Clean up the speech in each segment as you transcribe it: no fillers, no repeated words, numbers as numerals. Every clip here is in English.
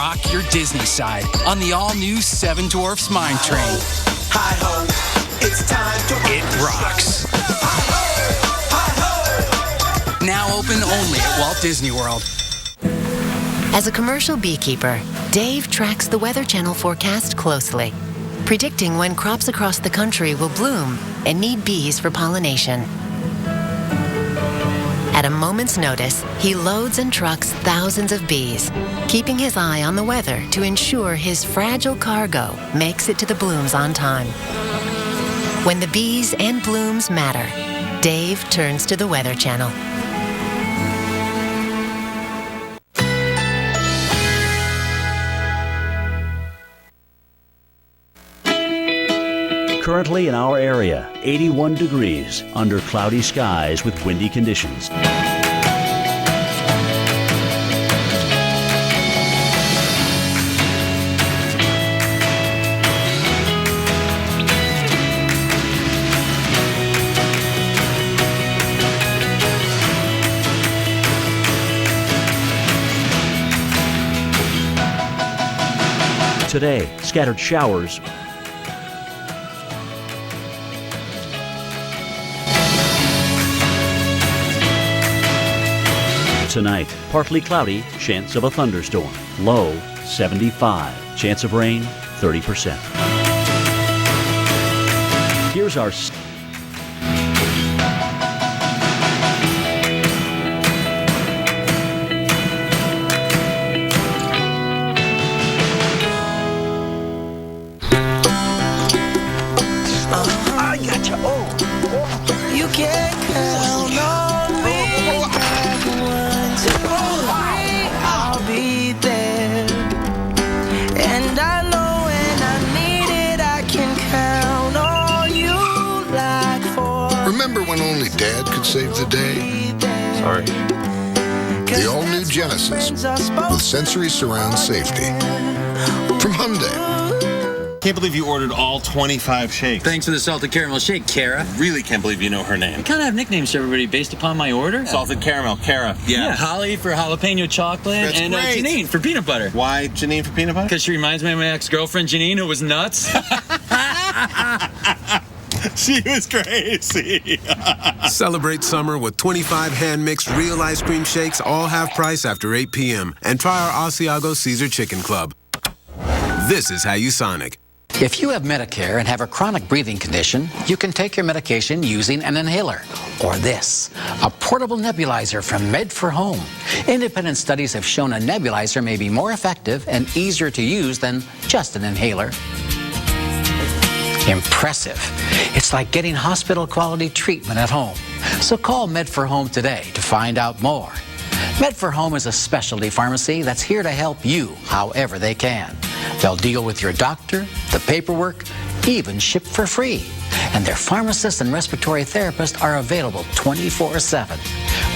rock your Disney side on the all-new Seven Dwarfs Mine Train. Hi-ho, it's time to rock. It rocks. Hi-ho, Now open only at Walt Disney World. As a commercial beekeeper, Dave tracks the Weather Channel forecast closely, predicting when crops across the country will bloom and need bees for pollination. At a moment's notice, he loads and trucks thousands of bees, keeping his eye on the weather to ensure his fragile cargo makes it to the blooms on time. When the bees and blooms matter, Dave turns to the Weather Channel. Currently in our area, 81 degrees under cloudy skies with windy conditions. Today, scattered showers. Tonight, partly cloudy, chance of a thunderstorm. Low, 75. Chance of rain, 30%. Here's our... I got you. Oh. You can't count on me. I'll be there. And I know when I need it, I can count on you like for. Remember when only Dad could save the day? Sorry. The all-new Genesis with sensory surround safety. From Hyundai. Can't believe you ordered all 25 shakes. Thanks for the salted caramel shake, Kara. Really can't believe you know her name. I kind of have nicknames for everybody based upon my order. Salted caramel, Kara. Yeah, Holly for jalapeno chocolate, That's and great. Janine for peanut butter. Why Janine for peanut butter? Because she reminds me of my ex-girlfriend Janine, who was nuts. She was crazy. Celebrate summer with 25 hand-mixed real ice cream shakes, all half price after 8 p.m. And try our Asiago Caesar Chicken Club. This is how you Sonic. If you have Medicare and have a chronic breathing condition, you can take your medication using an inhaler. Or this, a portable nebulizer from Med4Home. Independent studies have shown a nebulizer may be more effective and easier to use than just an inhaler. Impressive. It's like getting hospital-quality treatment at home. So call Med4Home today to find out more. Med4Home is a specialty pharmacy that's here to help you however they can. They'll deal with your doctor, the paperwork, even ship for free. And their pharmacists and respiratory therapists are available 24/7.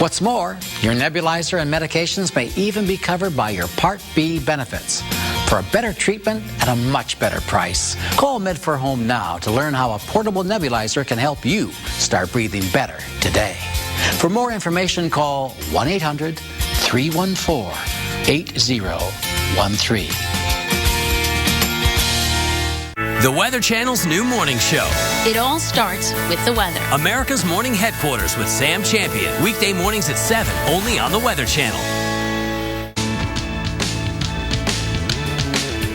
What's more, your nebulizer and medications may even be covered by your Part B benefits. For a better treatment at a much better price, call Med4Home now to learn how a portable nebulizer can help you start breathing better today. For more information, call 1-800-314-8013. The Weather Channel's new morning show. It all starts with the weather. America's morning headquarters with Sam Champion. Weekday mornings at 7, only on the Weather Channel.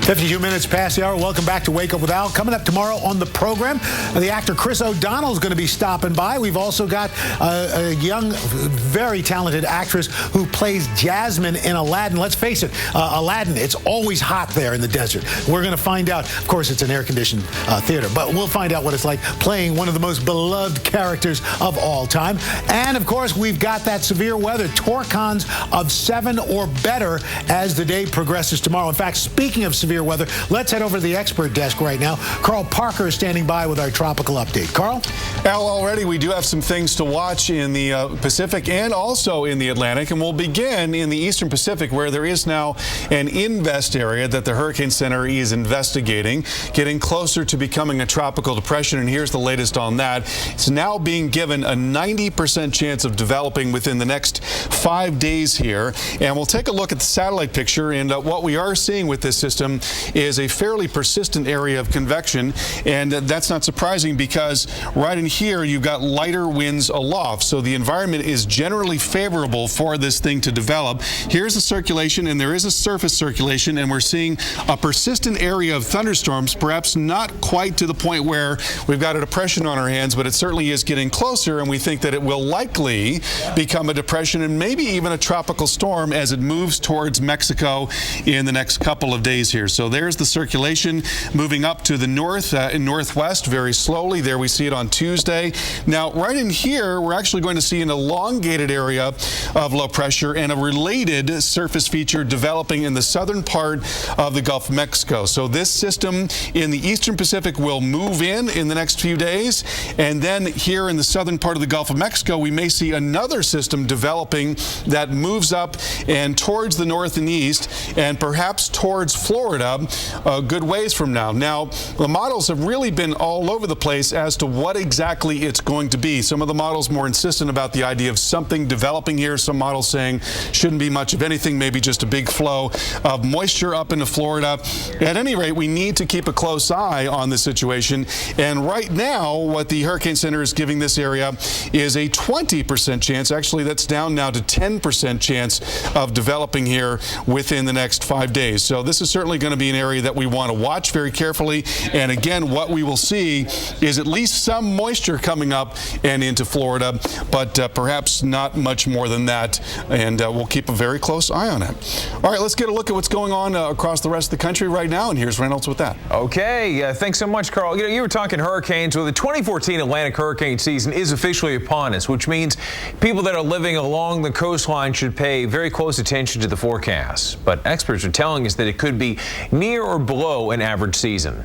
52 minutes past the hour. Welcome back to Wake Up with Al. Coming up tomorrow on the program, the actor Chris O'Donnell is going to be stopping by. We've also got a young, very talented actress who plays Jasmine in Aladdin. Let's face it, Aladdin, it's always hot there in the desert. We're going to find out. Of course, it's an air-conditioned theater, but we'll find out what it's like playing one of the most beloved characters of all time. And, of course, we've got that severe weather, torcons of 7 or better as the day progresses tomorrow. In fact, speaking of severe severe weather. Let's head over to the expert desk right now. Carl Parker is standing by with our tropical update. Carl? Al, already we do have some things to watch in the Pacific and also in the Atlantic, and we'll begin in the Eastern Pacific, where there is now an invest area that the Hurricane Center is investigating, getting closer to becoming a tropical depression, and here's the latest on that. It's now being given a 90% chance of developing within the next 5 days here, and we'll take a look at the satellite picture, and what we are seeing with this system is a fairly persistent area of convection, and that's not surprising because right in here you've got lighter winds aloft, so the environment is generally favorable for this thing to develop. Here's the circulation, and there is a surface circulation, and we're seeing a persistent area of thunderstorms, perhaps not quite to the point where we've got a depression on our hands, but it certainly is getting closer, and we think that it will likely become a depression and maybe even a tropical storm as it moves towards Mexico in the next couple of days here. So there's the circulation moving up to the north and northwest very slowly. There we see it on Tuesday. Now, right in here, we're actually going to see an elongated area of low pressure and a related surface feature developing in the southern part of the Gulf of Mexico. So this system in the Eastern Pacific will move in the next few days, and then here in the southern part of the Gulf of Mexico, we may see another system developing that moves up and towards the north and east and perhaps towards Florida a good ways from now. Now, the models have really been all over the place as to what exactly it's going to be. Some of the models more insistent about the idea of something developing here. Some models saying shouldn't be much of anything, maybe just a big flow of moisture up into Florida. At any rate, we need to keep a close eye on the situation. And right now, what the Hurricane Center is giving this area is a 20% chance. Actually, that's down now to 10% chance of developing here within the next 5 days. So this is certainly going to be an area that we want to watch very carefully. And again, what we will see is at least some moisture coming up and into Florida, but perhaps not much more than that. And we'll keep a very close eye on it. All right, let's get a look at what's going on across the rest of the country right now. And here's Reynolds with that. Okay, thanks so much, Carl. You were talking hurricanes. Well, the 2014 Atlantic hurricane season is officially upon us, which means people that are living along the coastline should pay very close attention to the forecasts. But experts are telling us that it could be near or below an average season.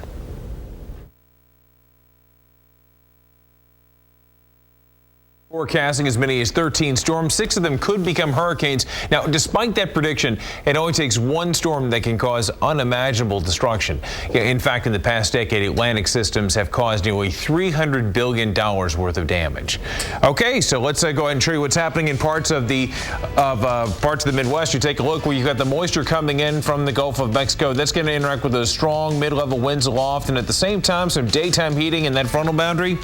Forecasting as many as 13 storms. 6 of them could become hurricanes. Now, despite that prediction, it only takes one storm that can cause unimaginable destruction. In fact, in the past decade, Atlantic systems have caused nearly $300 billion worth of damage. Okay, so let's go ahead and show you what's happening in parts of the Midwest. You take a look where you've got the moisture coming in from the Gulf of Mexico. That's going to interact with those strong mid-level winds aloft, and at the same time, some daytime heating in that frontal boundary.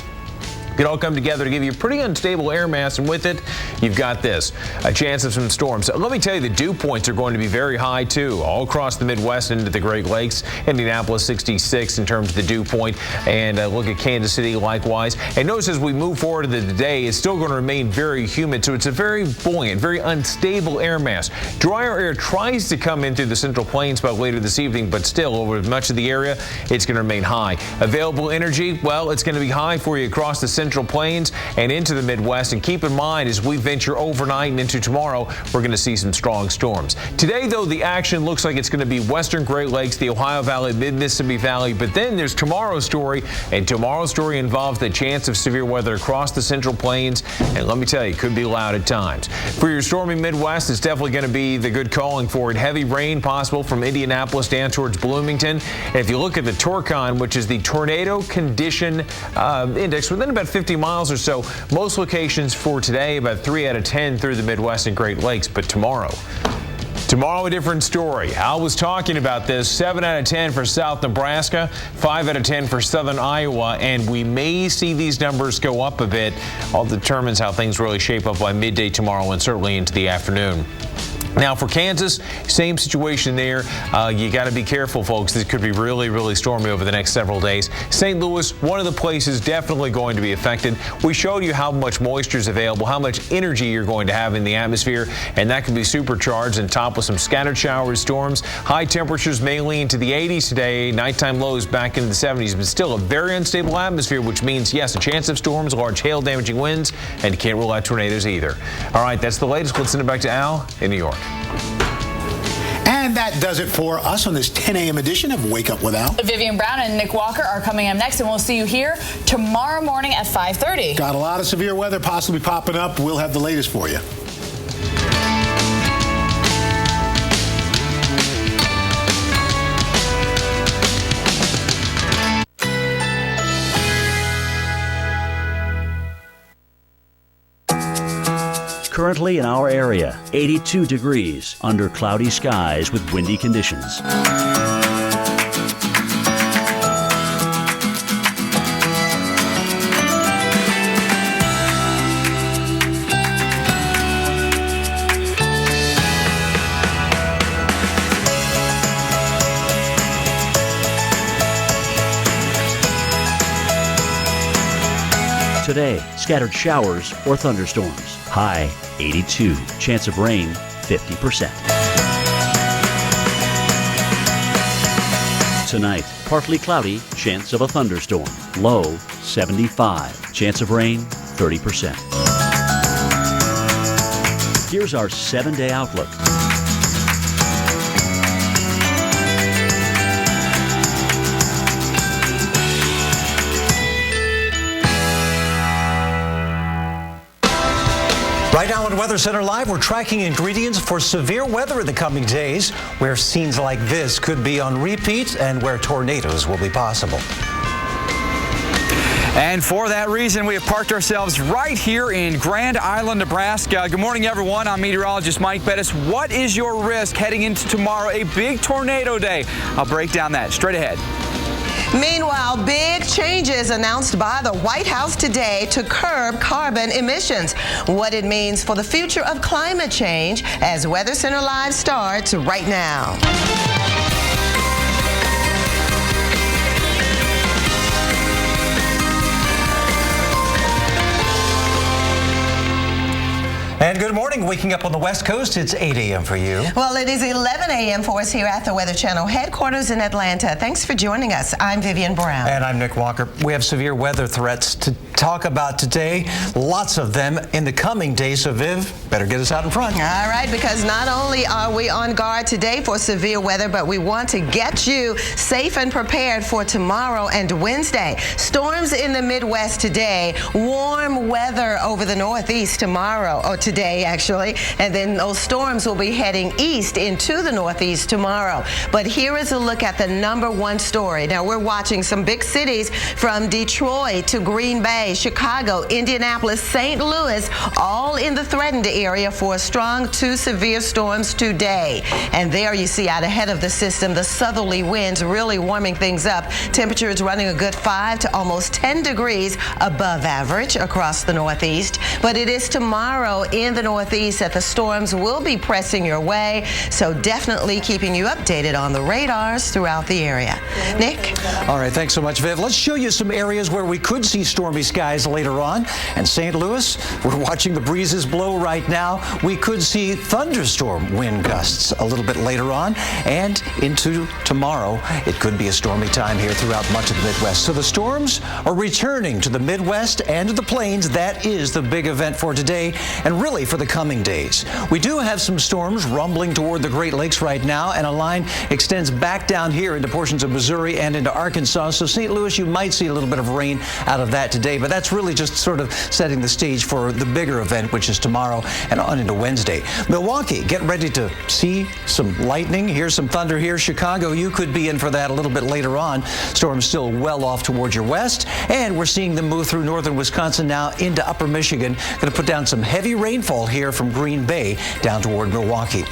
It all come together to give you a pretty unstable air mass, and with it, you've got this, a chance of some storms. Let me tell you, the dew points are going to be very high, too, all across the Midwest into the Great Lakes. Indianapolis, 66 in terms of the dew point, and look at Kansas City likewise. And notice as we move forward into the day, it's still going to remain very humid, so it's a very buoyant, very unstable air mass. Drier air tries to come in through the Central Plains by later this evening, but still, over much of the area, it's going to remain high. Available energy, well, it's going to be high for you across the Central Plains and into the Midwest. And keep in mind, as we venture overnight and into tomorrow, we're going to see some strong storms. Today, though, the action looks like it's going to be western Great Lakes, the Ohio Valley, mid-Mississippi Valley. But then there's tomorrow's story, and tomorrow's story involves the chance of severe weather across the Central Plains. And let me tell you, it could be loud at times. For your stormy Midwest, it's definitely going to be the good calling for it. Heavy rain possible from Indianapolis down towards Bloomington. And if you look at the Torcon, which is the tornado condition index, within about 50 miles or so, most locations for today, about 3 out of 10 through the Midwest and Great Lakes. But tomorrow, a different story. Al was talking about this. 7 out of 10 for South Nebraska, 5 out of 10 for Southern Iowa, and we may see these numbers go up a bit. All determines how things really shape up by midday tomorrow and certainly into the afternoon. Now for Kansas, same situation there. You got to be careful, folks. This could be really, really stormy over the next several days. St. Louis, one of the places definitely going to be affected. We showed you how much moisture is available, how much energy you're going to have in the atmosphere, and that can be supercharged and topped with some scattered showers, storms. High temperatures mainly into the 80s today. Nighttime lows back into the 70s, but still a very unstable atmosphere, which means, yes, a chance of storms, large hail-damaging winds, and you can't rule out tornadoes either. All right, that's the latest. Let's send it back to Al in New York. And And that does it for us on this 10 a.m. edition of Wake Up With Al. Vivian Brown and Nick Walker are coming up next, and we'll see you here tomorrow morning at 5:30. Got a lot of severe weather possibly popping up. We'll have the latest for you. Currently in our area, 82 degrees under cloudy skies with windy conditions. Today, scattered showers or thunderstorms. High 82. Chance of rain 50%. Tonight, partly cloudy, chance of a thunderstorm. Low 75. Chance of rain 30%. Here's our 7-day outlook. Right now on Weather Center Live, we're tracking ingredients for severe weather in the coming days, where scenes like this could be on repeat and where tornadoes will be possible. And for that reason, we have parked ourselves right here in Grand Island, Nebraska. Good morning, everyone. I'm meteorologist Mike Bettis. What is your risk heading into tomorrow, a big tornado day? I'll break down that straight ahead. Meanwhile, big changes announced by the White House today to curb carbon emissions. What it means for the future of climate change as Weather Center Live starts right now. And good morning. Waking up on the West Coast, it's 8 a.m. for you. Well, it is 11 a.m. for us here at the Weather Channel headquarters in Atlanta. Thanks for joining us. I'm Vivian Brown. And I'm Nick Walker. We have severe weather threats to talk about today. Lots of them in the coming days. So, Viv, better get us out in front. All right, because not only are we on guard today for severe weather, but we want to get you safe and prepared for tomorrow and Wednesday. Storms in the Midwest today. Warm weather over the Northeast tomorrow, or today actually, and then those storms will be heading east into the Northeast tomorrow. But here is a look at the #1 story. Now, we're watching some big cities from Detroit to Green Bay, Chicago, Indianapolis, St. Louis, all in the threatened area for strong to severe storms today. And there you see out ahead of the system, the southerly winds really warming things up. Temperatures running a good 5 to almost 10 degrees above average across the Northeast. But it is tomorrow in the Northeast that the storms will be pressing your way, so definitely keeping you updated on the radars throughout the area. Nick? All right, thanks so much, Viv. Let's show you some areas where we could see stormy skies later on. And St. Louis, we're watching the breezes blow right now. We could see thunderstorm wind gusts a little bit later on, and into tomorrow, it could be a stormy time here throughout much of the Midwest. So the storms are returning to the Midwest and to the plains. That is the big event for today, and really for the coming days. We do have some storms rumbling toward the Great Lakes right now, and a line extends back down here into portions of Missouri and into Arkansas. So St. Louis, you might see a little bit of rain out of that today, but that's really just sort of setting the stage for the bigger event, which is tomorrow and on into Wednesday. Milwaukee, get ready to see some lightning. Here's some thunder here. Chicago, you could be in for that a little bit later on. Storms still well off towards your west, and we're seeing them move through northern Wisconsin now into upper Michigan. Going to put down some heavy rainfall here from Green Bay down toward Milwaukee.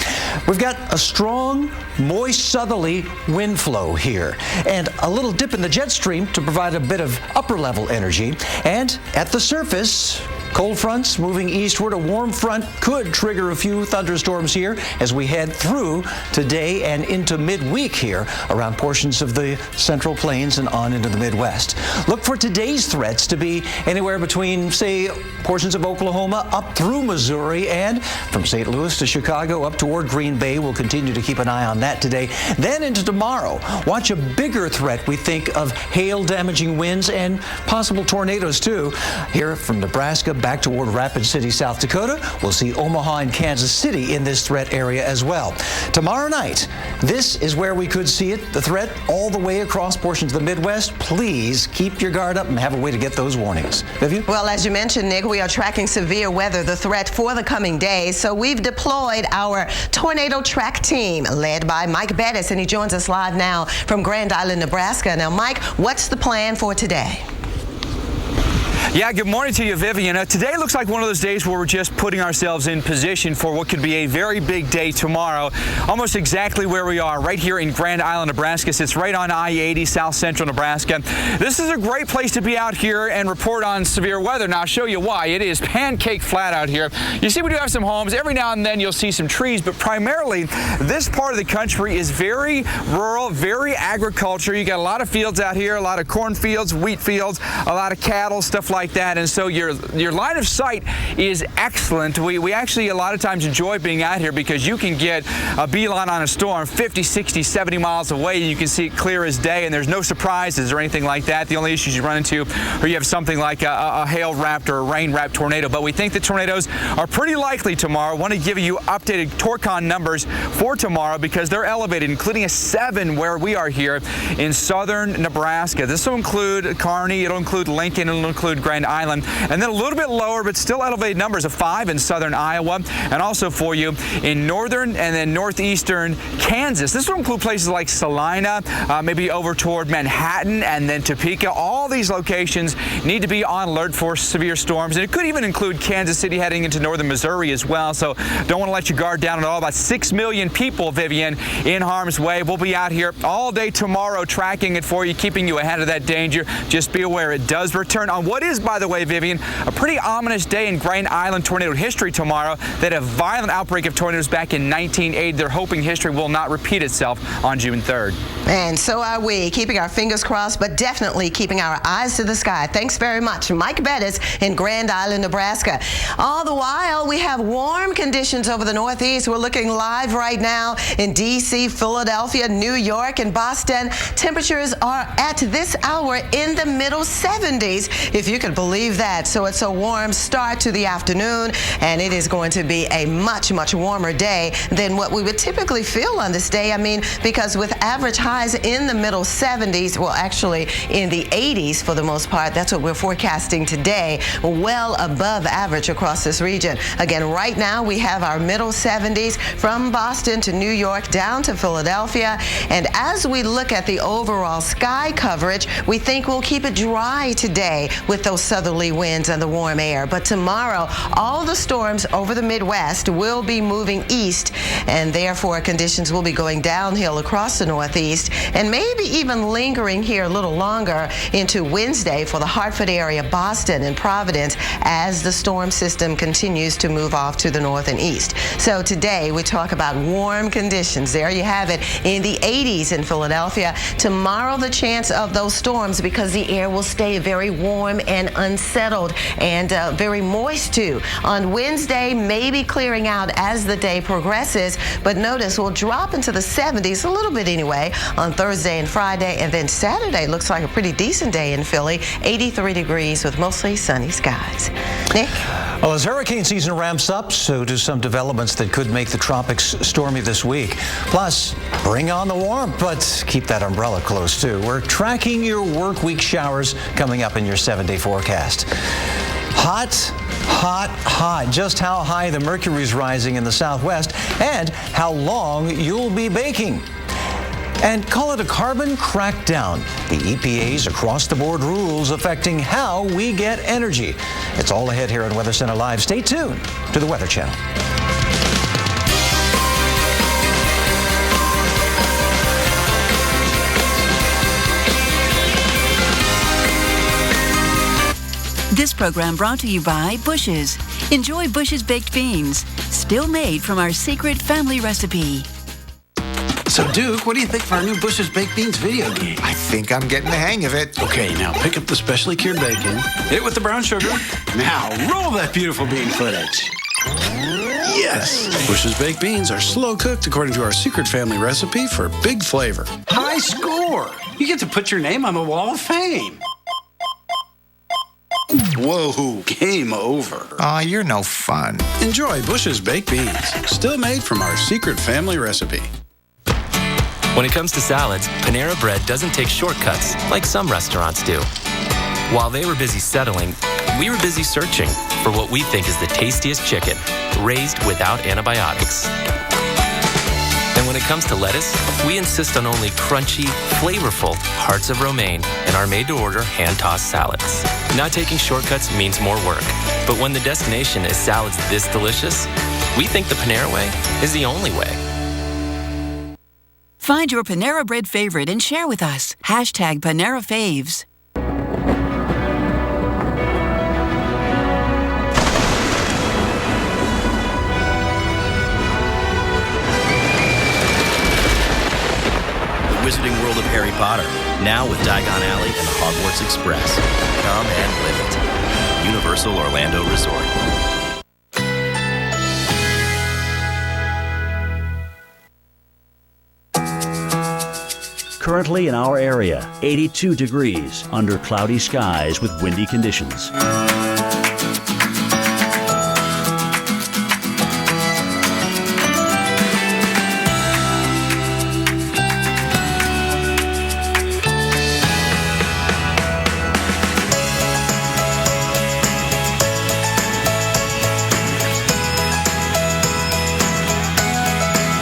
We've got a strong, moist southerly wind flow here, and a little dip in the jet stream to provide a bit of upper level energy. And at the surface, cold fronts moving eastward. A warm front could trigger a few thunderstorms here as we head through today and into midweek here around portions of the Central Plains and on into the Midwest. Look for today's threats to be anywhere between, say, portions of Oklahoma up through Missouri, and from St. Louis to Chicago up toward Green Bay. We'll continue to keep an eye on that today. Then into tomorrow, watch a bigger threat, we think, of hail damaging winds and possible tornadoes too. Here from Nebraska back toward Rapid City, South Dakota. We'll see Omaha and Kansas City in this threat area as well. Tomorrow night, this is where we could see it, the threat all the way across portions of the Midwest. Please keep your guard up and have a way to get those warnings. Vivian? Well, as you mentioned, Nick, we are tracking severe weather, the threat for the coming days. So we've deployed our tornado track team led by Mike Bettis, and he joins us live now from Grand Island, Nebraska. Now, Mike, what's the plan for today? Yeah, good morning to you, Vivian. Today looks like one of those days where we're just putting ourselves in position for what could be a very big day tomorrow. Almost exactly where we are, right here in Grand Island, Nebraska. It's right on I-80, south central Nebraska. This is a great place to be out here and report on severe weather. Now, I'll show you why. It is pancake flat out here. You see, we do have some homes. Every now and then you'll see some trees, but primarily this part of the country is very rural, very agriculture. You got a lot of fields out here, a lot of cornfields, wheat fields, a lot of cattle, stuff like that, and so your line of sight is excellent. We actually a lot of times enjoy being out here because you can get a beeline on a storm 50, 60, 70 miles away. You can see it clear as day, and there's no surprises or anything like that. The only issues you run into are you have something like a hail-wrapped or a rain-wrapped tornado, but we think the tornadoes are pretty likely tomorrow. I want to give you updated Torcon numbers for tomorrow because they're elevated, including a 7 where we are here in southern Nebraska. This will include Kearney, it'll include Lincoln, it'll include Grand Island, and then a little bit lower but still elevated numbers of 5 in southern Iowa, and also for you in northern and then northeastern Kansas. This will include places like Salina, maybe over toward Manhattan and then Topeka. All these locations need to be on alert for severe storms, and it could even include Kansas City heading into northern Missouri as well, so don't want to let your guard down at all. About 6 million people, Vivian, in harm's way. We'll be out here all day tomorrow tracking it for you, keeping you ahead of that danger. Just be aware it does return on what is, by the way, Vivian, a pretty ominous day in Grand Island tornado history tomorrow. They had a violent outbreak of tornadoes back in 1980. They're hoping history will not repeat itself on June 3rd. And so are we, keeping our fingers crossed, but definitely keeping our eyes to the sky. Thanks very much, Mike Bettis in Grand Island, Nebraska. All the while, we have warm conditions over the Northeast. We're looking live right now in D.C., Philadelphia, New York, and Boston. Temperatures are at this hour in the middle 70s, if you could believe that. So it's a warm start to the afternoon, and it is going to be a much, much warmer day than what we would typically feel on this day. I mean, because with average highs in the middle 70s, well, actually in the 80s for the most part, that's what we're forecasting today, well above average across this region. Again, right now we have our middle 70s from Boston to New York down to Philadelphia, and as we look at the overall sky coverage, we think we'll keep it dry today with those southerly winds and the warm air. But tomorrow, all the storms over the Midwest will be moving east, and therefore conditions will be going downhill across the Northeast and maybe even lingering here a little longer into Wednesday for the Hartford area, Boston and Providence, as the storm system continues to move off to the north and east. So today we talk about warm conditions. There you have it, in the 80s in Philadelphia. Tomorrow, the chance of those storms, because the air will stay very warm and unsettled and very moist too. On Wednesday, maybe clearing out as the day progresses, but notice we'll drop into the 70s a little bit anyway on Thursday and Friday, and then Saturday looks like a pretty decent day in Philly, 83 degrees with mostly sunny skies. Nick? Well, as hurricane season ramps up, so do some developments that could make the tropics stormy this week. Plus, bring on the warmth, but keep that umbrella close too. We're tracking your work week showers coming up in your 7-day forecast. Hot, hot, hot. Just how high the mercury's rising in the southwest and how long you'll be baking. And call it a carbon crackdown. The EPA's across-the-board rules affecting how we get energy. It's all ahead here on Weather Center Live. Stay tuned to the Weather Channel. This program brought to you by Bush's. Enjoy Bush's baked beans, still made from our secret family recipe. So, Duke, what do you think of our new Bush's Baked Beans video game? I think I'm getting the hang of it. Okay, now pick up the specially cured bacon, hit it with the brown sugar. Now, roll that beautiful bean footage. Yes! Bush's Baked Beans are slow cooked according to our secret family recipe for big flavor. High score! You get to put your name on the Wall of Fame. Whoa, game over. Aw, you're no fun. Enjoy Bush's Baked Beans, still made from our secret family recipe. When it comes to salads, Panera Bread doesn't take shortcuts like some restaurants do. While they were busy settling, we were busy searching for what we think is the tastiest chicken, raised without antibiotics. And when it comes to lettuce, we insist on only crunchy, flavorful hearts of romaine in our made-to-order hand-tossed salads. Not taking shortcuts means more work, but when the destination is salads this delicious, we think the Panera way is the only way. Find your Panera Bread favorite and share with us. Hashtag Panera Faves. Wizarding World of Harry Potter, now with Diagon Alley and the Hogwarts Express. Come and live it. Universal Orlando Resort. Currently in our area, 82 degrees under cloudy skies with windy conditions.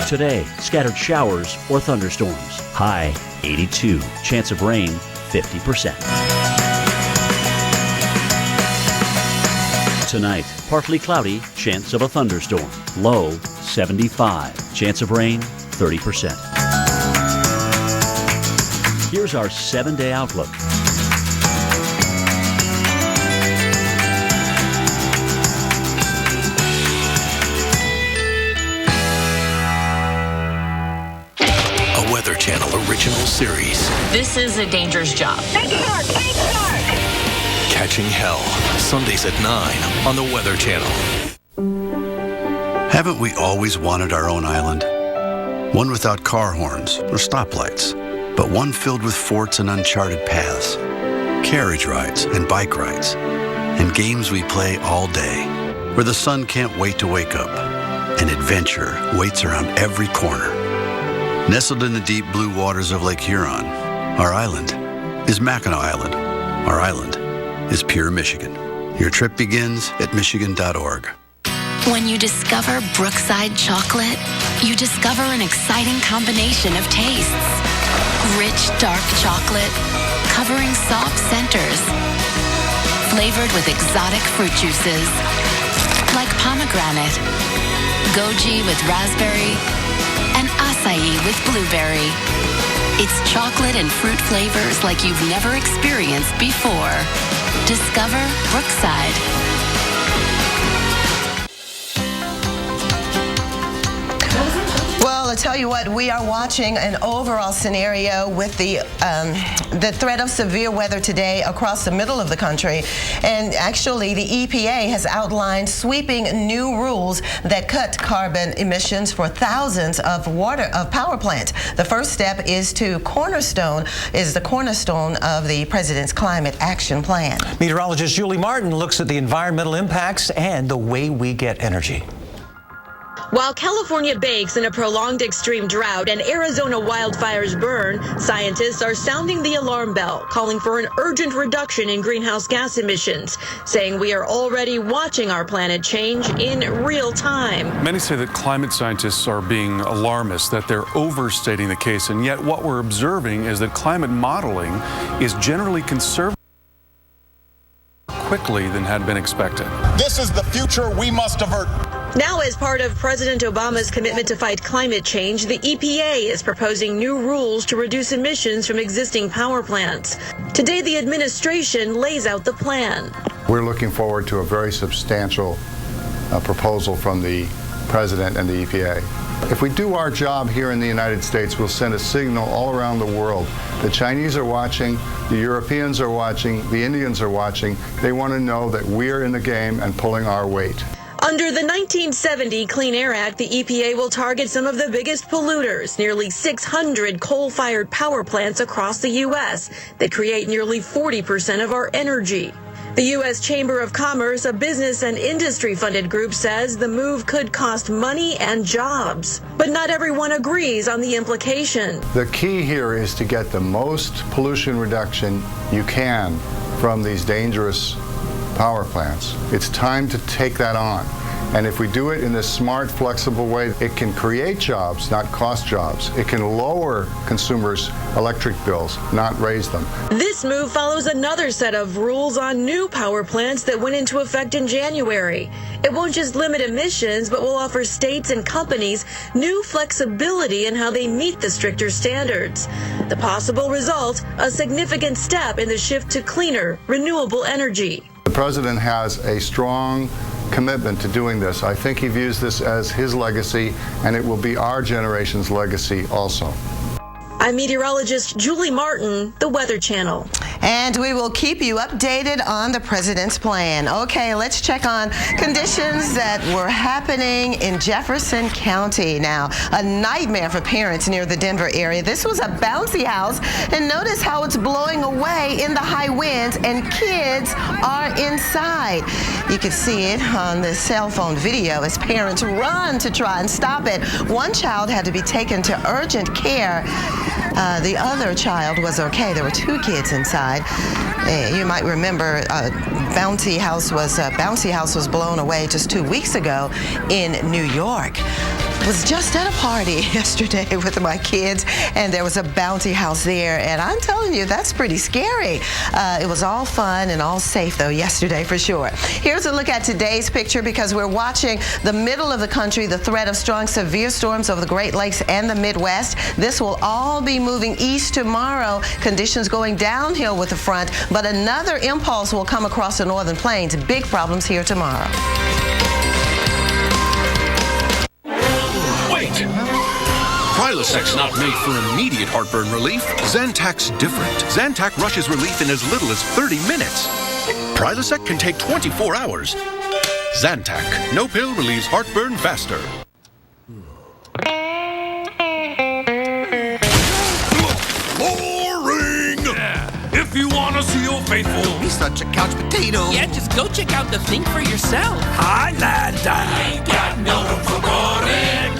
Today, scattered showers or thunderstorms. High 82. Chance of rain 50%. Tonight, partly cloudy, chance of a thunderstorm. Low 75. Chance of rain 30%. Here's our 7-day outlook. Weather Channel original series. This is a dangerous job. Catching Hell, Sundays at 9 on the Weather Channel. Haven't we always wanted our own island? One without car horns or stoplights, but one filled with forts and uncharted paths, carriage rides and bike rides, and games we play all day, where the sun can't wait to wake up, and adventure waits around every corner. Nestled in the deep blue waters of Lake Huron, our island is Mackinac Island. Our island is pure Michigan. Your trip begins at Michigan.org. When you discover Brookside chocolate, you discover an exciting combination of tastes. Rich, dark chocolate, covering soft centers, flavored with exotic fruit juices, like pomegranate, goji with raspberry, and acai with blueberry. It's chocolate and fruit flavors like you've never experienced before. Discover Brookside. Well, I tell you what, we are watching an overall scenario with the threat of severe weather today across the middle of the country. And actually, the EPA has outlined sweeping new rules that cut carbon emissions for thousands of power plants. The first step is the cornerstone of the president's climate action plan. Meteorologist Julie Martin looks at the environmental impacts and the way we get energy. While California bakes in a prolonged extreme drought and Arizona wildfires burn, scientists are sounding the alarm bell, calling for an urgent reduction in greenhouse gas emissions, saying we are already watching our planet change in real time. Many say that climate scientists are being alarmist, that they're overstating the case, and yet what we're observing is that climate modeling is generally conservative quickly than had been expected. This is the future we must avert. Now, as part of President Obama's commitment to fight climate change, the EPA is proposing new rules to reduce emissions from existing power plants. Today, the administration lays out the plan. We're looking forward to a very substantial proposal from the President and the EPA. If we do our job here in the United States, we'll send a signal all around the world. The Chinese are watching, the Europeans are watching, the Indians are watching. They want to know that we're in the game and pulling our weight. Under the 1970 Clean Air Act, the EPA will target some of the biggest polluters, nearly 600 coal-fired power plants across the U.S. that create nearly 40% of our energy. The U.S. Chamber of Commerce, a business and industry-funded group, says the move could cost money and jobs. But not everyone agrees on the implication. The key here is to get the most pollution reduction you can from these dangerous power plants. It's time to take that on. And if we do it in this smart, flexible way, it can create jobs, not cost jobs. It can lower consumers' electric bills, not raise them. This move follows another set of rules on new power plants that went into effect in January. It won't just limit emissions, but will offer states and companies new flexibility in how they meet the stricter standards. The possible result, a significant step in the shift to cleaner, renewable energy. The president has a strong commitment to doing this. I think he views this as his legacy, and it will be our generation's legacy also. I'm meteorologist Julie Martin, the Weather Channel. And we will keep you updated on the president's plan. Okay, let's check on conditions that were happening in Jefferson County. Now, a nightmare for parents near the Denver area. This was a bouncy house, and notice how it's blowing away in the high winds, and kids are inside. You can see it on the cell phone video as parents run to try and stop it. One child had to be taken to urgent care. The other child was okay. There were two kids inside. You might remember Bouncy House was blown away just 2 weeks ago in New York. Was just at a party yesterday with my kids, and there was a bouncy house there, and I'm telling you, that's pretty scary. It was all fun and all safe, though, yesterday for sure. Here's a look at today's picture, because we're watching the middle of the country, the threat of strong, severe storms over the Great Lakes and the Midwest. This will all be moving east tomorrow, conditions going downhill with the front, but another impulse will come across the northern plains. Big problems here tomorrow. Prilosec's not made for immediate heartburn relief. Zantac's different. Zantac rushes relief in as little as 30 minutes. Prilosec can take 24 hours. Zantac. No pill relieves heartburn faster. Boring! Yeah. If you want to see your faithful, he's such a couch potato. Yeah, just go check out the thing for yourself. Highlander. Ain't got no room for boring.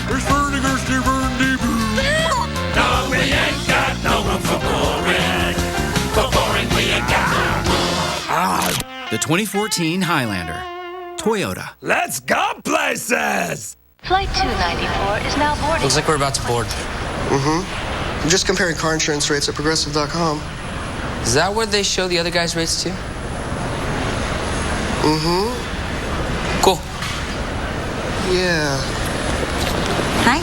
There's no, we ain't got no room for boring. For boring, we ain't got no room. The 2014 Highlander. Toyota. Let's go places! Flight 294 is now boarding. Looks like we're about to board. I'm just comparing car insurance rates at Progressive.com. Is that where they show the other guys' rates too? Cool. Yeah. Hi.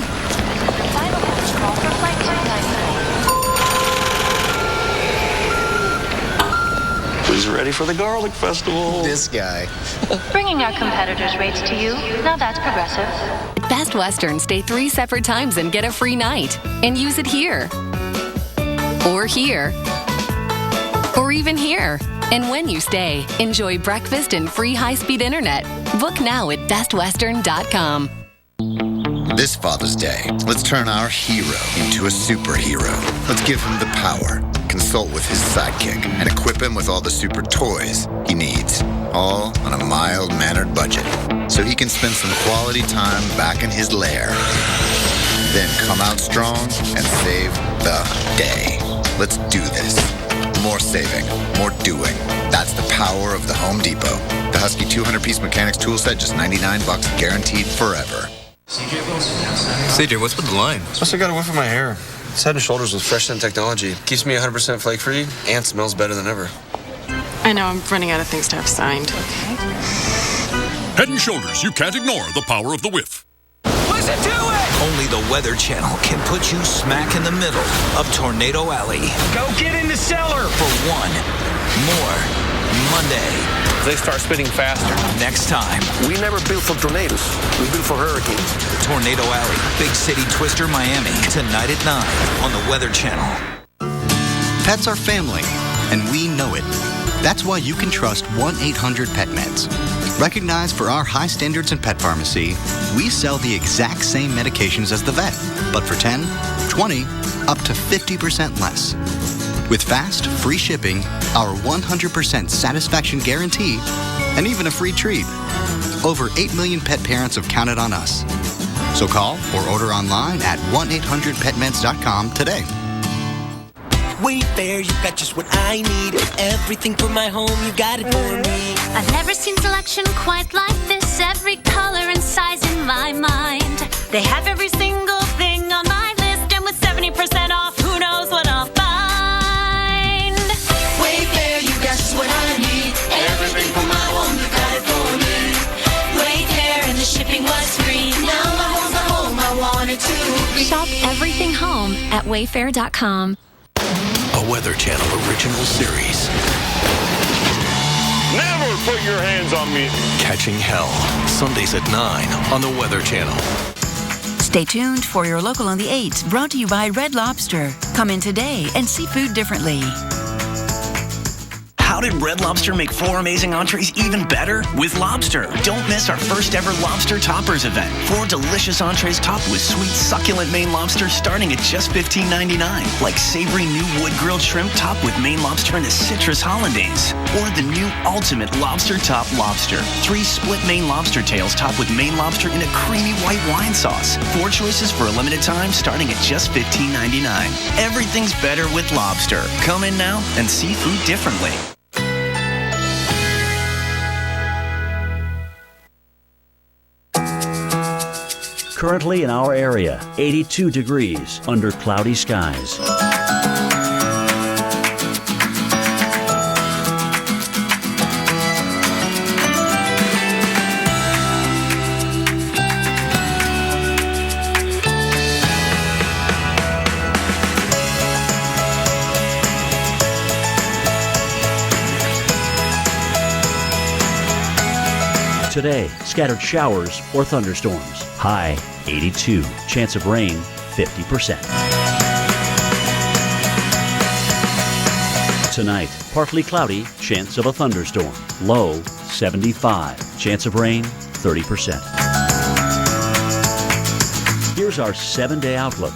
Final message call for Flight 294. Who's ready for the garlic festival? This guy. Bringing our competitors' rates to you. Now that's Progressive. At Best Western, stay 3 separate times and get a free night. And use it here. Or here. Or even here. And when you stay, enjoy breakfast and free high-speed internet. Book now at bestwestern.com. This Father's Day, let's turn our hero into a superhero. Let's give him the power, consult with his sidekick, and equip him with all the super toys he needs, all on a mild-mannered budget, so he can spend some quality time back in his lair. Then come out strong and save the day. Let's do this. More saving, more doing. That's the power of the Home Depot. The Husky 200-piece mechanics tool set, just $99, guaranteed forever. CJ, what's with the line? Plus, I got a whiff of my hair. It's Head & Shoulders with Fresh Scent technology. Keeps me 100% flake-free and smells better than ever. I know, I'm running out of things to have signed. Head & Shoulders, you can't ignore the power of the whiff. Listen to it! Only the Weather Channel can put you smack in the middle of Tornado Alley. Go get in the cellar! For one more Monday. They start spinning faster. Next time. We never built for tornadoes. We built for hurricanes. Tornado Alley, Big City Twister, Miami. Tonight at 9 on the Weather Channel. Pets are family, and we know it. That's why you can trust 1-800-PET-MEDS. Recognized for our high standards in pet pharmacy, we sell the exact same medications as the vet, but for 10, 20, up to 50% less. With fast, free shipping, our 100% satisfaction guarantee, and even a free treat. Over 8 million pet parents have counted on us. So call or order online at 1-800-PetMeds.com today. Wayfair, you got just what I need. Everything for my home, you got it for me. I've never seen selection quite like this. Every color and size in my mind. They have every single thing on my list, and with 70% off, who knows what I'll find. Wayfair, you got just what I need. Everything for my home, you got it for me. Wayfair, and the shipping was free. Now my home's the home I wanted to be. Shop everything home at wayfair.com. A Weather Channel original series. Never put your hands on me. Catching Hell. Sundays at 9 on the Weather Channel. Stay tuned for your local on the 8s, brought to you by Red Lobster. Come in today and see food differently. How did Red Lobster make 4 amazing entrees even better? With Lobster. Don't miss our first ever Lobster Toppers event. 4 delicious entrees topped with sweet, succulent Maine lobster starting at just $15.99. Like savory new wood-grilled shrimp topped with Maine lobster and a citrus hollandaise. Or the new ultimate lobster top lobster. 3 split Maine lobster tails topped with Maine lobster in a creamy white wine sauce. 4 choices for a limited time starting at just $15.99. Everything's better with Lobster. Come in now and see food differently. Currently in our area, 82 degrees under cloudy skies. Today, scattered showers or thunderstorms. High 82. Chance of rain 50%. Tonight, partly cloudy, chance of a thunderstorm. Low 75. Chance of rain 30%. Here's our 7-day outlook.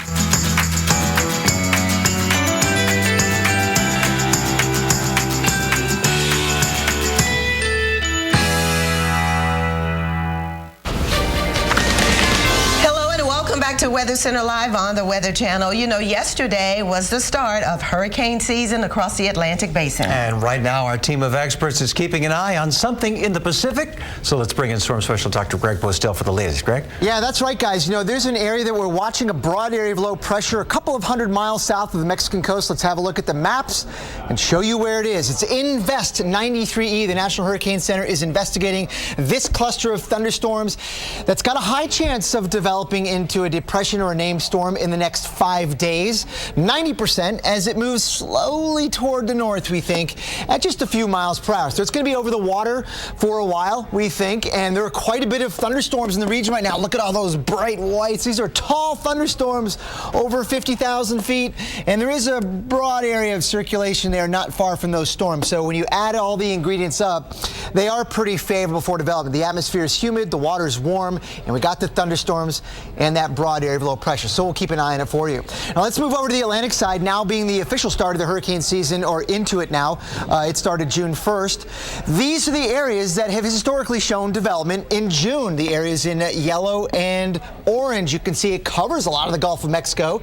To Weather Center Live on the Weather Channel. You know, yesterday was the start of hurricane season across the Atlantic Basin. And right now, our team of experts is keeping an eye on something in the Pacific. So let's bring in Storm Special Dr. Greg Bostel for the latest. Greg? Yeah, that's right, guys. You know, there's an area that we're watching, a broad area of low pressure, a couple of 100 miles south of the Mexican coast. Let's have a look at the maps and show you where it is. It's Invest 93E. The National Hurricane Center is investigating this cluster of thunderstorms that's got a high chance of developing into a depression or a named storm in the next 5 days. 90% as it moves slowly toward the north, we think, at just a few miles per hour. So it's going to be over the water for a while, we think, and there are quite a bit of thunderstorms in the region right now. Look at all those bright whites. These are tall thunderstorms over 50,000 feet, and there is a broad area of circulation there not far from those storms. So when you add all the ingredients up, they are pretty favorable for development. The atmosphere is humid, the water is warm, and we got the thunderstorms and that broad area of low pressure. So we'll keep an eye on it for you. Now let's move over to the Atlantic side, now being the official start of the hurricane season, or into it now. It started June 1st. These are the areas that have historically shown development in June. The areas in yellow and orange. You can see it covers a lot of the Gulf of Mexico.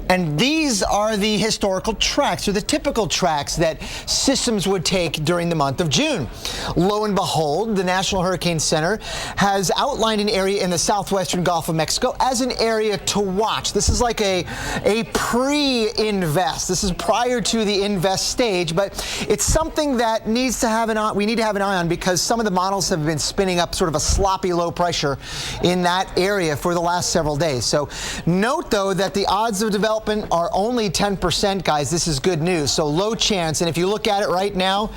And these are the historical tracks, or the typical tracks that systems would take during the month of June. Lo and behold, the National Hurricane Center has outlined an area in the southwestern Gulf of Mexico as an area to watch. This is like a pre-invest. This is prior to the invest stage, but it's something that needs to have we need to have an eye on, because some of the models have been spinning up sort of a sloppy low pressure in that area for the last several days. So note, though, that the odds of development are only 10%, guys. This is good news. So low chance. And if you look at it right now,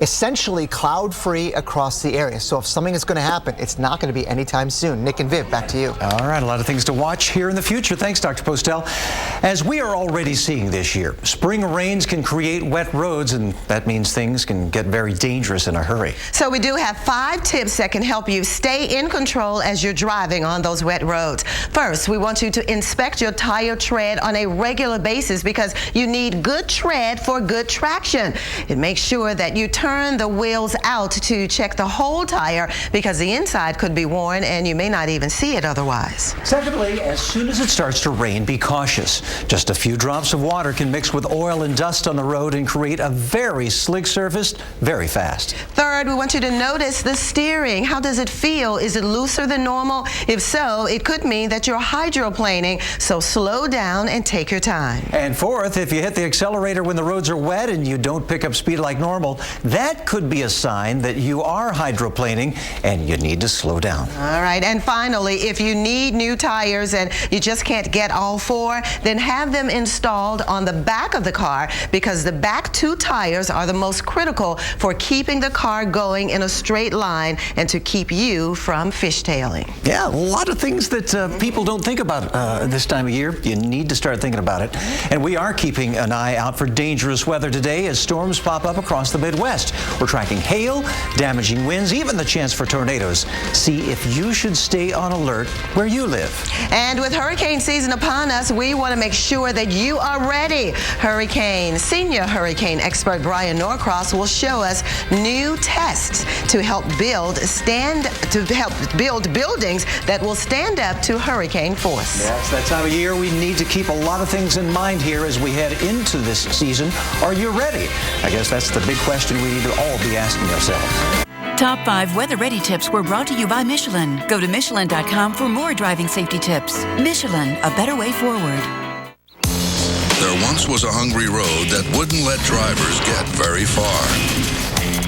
essentially cloud-free across the area. So if something is going to happen, it's not going to be anytime soon. Nick and Viv, back to you. All right, a lot of things to watch here in the future. Thanks, Dr. Postel. As we are already seeing this year, spring rains can create wet roads, and that means things can get very dangerous in a hurry. So we do have 5 tips that can help you stay in control as you're driving on those wet roads. First, we want you to inspect your tire tread on a regular basis because you need good tread for good traction. It makes sure that you turn the wheels out to check the whole tire because the inside could be worn and you may not even see it otherwise. Secondly, as soon as it starts to rain, be cautious. Just a few drops of water can mix with oil and dust on the road and create a very slick surface very fast. Third, we want you to notice the steering. How does it feel? Is it looser than normal? If so, it could mean that you're hydroplaning, so slow down and take your time. And fourth, if you hit the accelerator when the roads are wet and you don't pick up speed like normal, that could be a sign that you are hydroplaning and you need to slow down. All right, and finally, if you need new tires and you just can't get all 4, then have them installed on the back of the car because the back 2 tires are the most critical for keeping the car going in a straight line and to keep you from fishtailing. Yeah, a lot of things that people don't think about this time of year. You need to start thinking about it. And we are keeping an eye out for dangerous weather today as storms pop up across the Midwest. We're tracking hail, damaging winds, even the chance for tornadoes. See if you should stay on alert where you live. And with hurricane season upon us, we want to make sure that you are ready. Senior hurricane expert Brian Norcross will show us new tests to help build buildings that will stand up to hurricane force. Yeah, it's that time of year we need to keep a lot of things in mind here as we head into this season. Are you ready? I guess that's the big question we need to all be asking ourselves. Top 5 weather-ready tips were brought to you by Michelin. Go to Michelin.com for more driving safety tips. Michelin, a better way forward. There once was a hungry road that wouldn't let drivers get very far.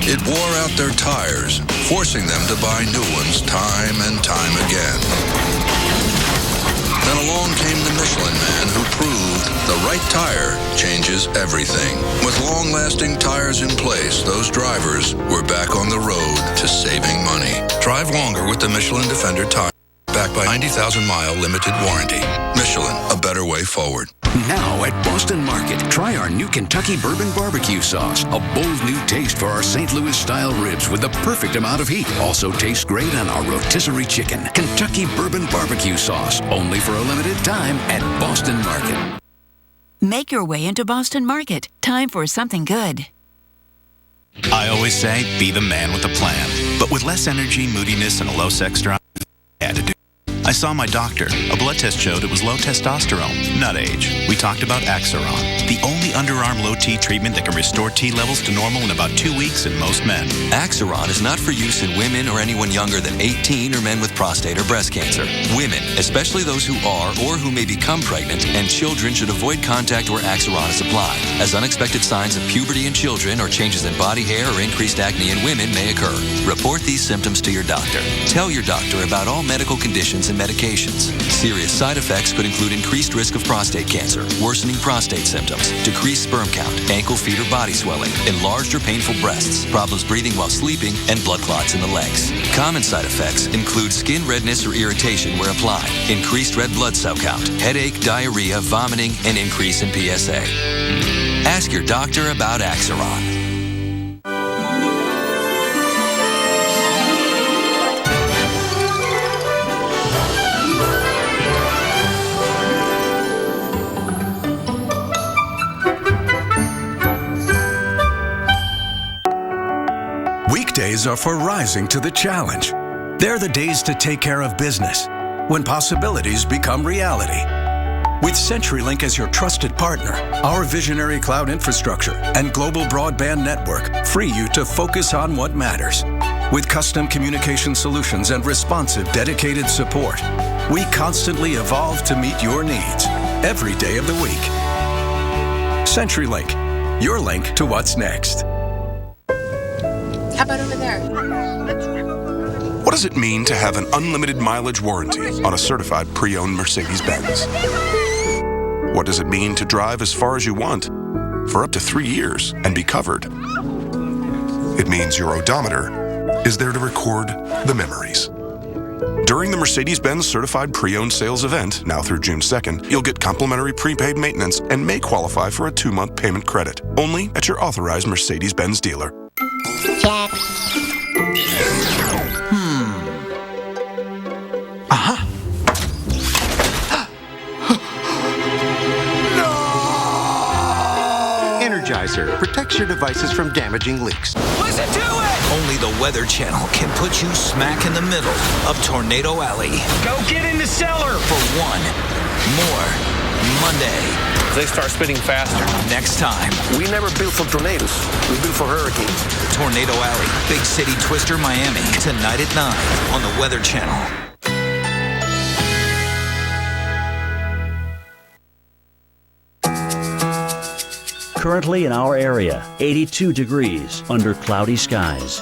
It wore out their tires, forcing them to buy new ones time and time again. Then along came the Michelin man who proved the right tire changes everything. With long-lasting tires in place, those drivers were back on the road to saving money. Drive longer with the Michelin Defender tire, backed by 90,000-mile limited warranty. Michelin, a better way forward. Now at Boston Market, try our new Kentucky Bourbon Barbecue Sauce. A bold new taste for our St. Louis-style ribs with the perfect amount of heat. Also tastes great on our rotisserie chicken. Kentucky Bourbon Barbecue Sauce, only for a limited time at Boston Market. Make your way into Boston Market. Time for something good. I always say, be the man with a plan. But with less energy, moodiness, and a low sex drive, I had to do. I saw my doctor. A blood test showed it was low testosterone, not age. We talked about Axiron, the only underarm low T treatment that can restore T levels to normal in about 2 weeks in most men. Axiron is not for use in women or anyone younger than 18 or men with prostate or breast cancer. Women, especially those who are or who may become pregnant, and children should avoid contact where Axiron is applied, as unexpected signs of puberty in children or changes in body hair or increased acne in women may occur. Report these symptoms to your doctor. Tell your doctor about all medical conditions and medications. Serious side effects could include increased risk of prostate cancer, worsening prostate symptoms, decreased sperm count, ankle, feet, or body swelling, enlarged or painful breasts, problems breathing while sleeping, and blood clots in the legs. Common side effects include skin redness or irritation where applied, increased red blood cell count, headache, diarrhea, vomiting, and increase in PSA. Ask your doctor about Axiron. Weekdays are for rising to the challenge. They're the days to take care of business, when possibilities become reality. With CenturyLink as your trusted partner, our visionary cloud infrastructure and global broadband network free you to focus on what matters. With custom communication solutions and responsive, dedicated support, we constantly evolve to meet your needs every day of the week. CenturyLink, your link to what's next. How about over there? What does it mean to have an unlimited mileage warranty on a certified pre-owned Mercedes-Benz? What does it mean to drive as far as you want for up to 3 years and be covered? It means your odometer is there to record the memories. During the Mercedes-Benz Certified Pre-Owned Sales event, now through June 2nd, you'll get complimentary prepaid maintenance and may qualify for a 2-month payment credit. Only at your authorized Mercedes-Benz dealer. Check. Energizer protects your devices from damaging leaks. Listen to it! Only the Weather Channel can put you smack in the middle of Tornado Alley. Go get in the cellar! For one more Monday. They start spinning faster. Next time. We never built for tornadoes. We built for hurricanes. Tornado Alley, Big City Twister, Miami. Tonight at 9 on the Weather Channel. Currently in our area, 82 degrees under cloudy skies.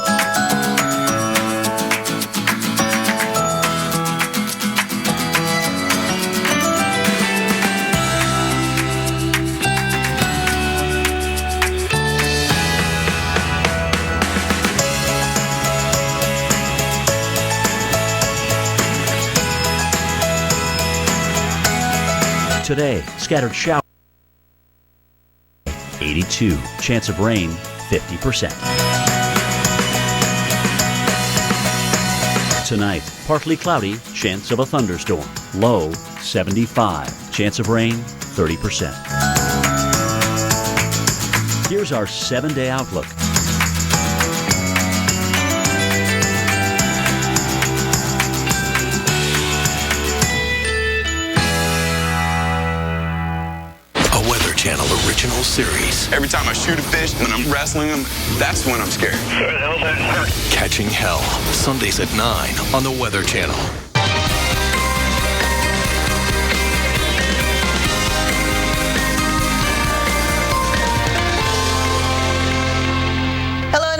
Today, scattered showers. 82. Chance of rain, 50%. Tonight, partly cloudy, chance of a thunderstorm. Low, 75. Chance of rain, 30%. Here's our 7-day outlook. Channel original series. Every time I shoot a fish, when I'm wrestling them, that's when I'm scared. Catching Hell, Sundays at 9 on the Weather Channel.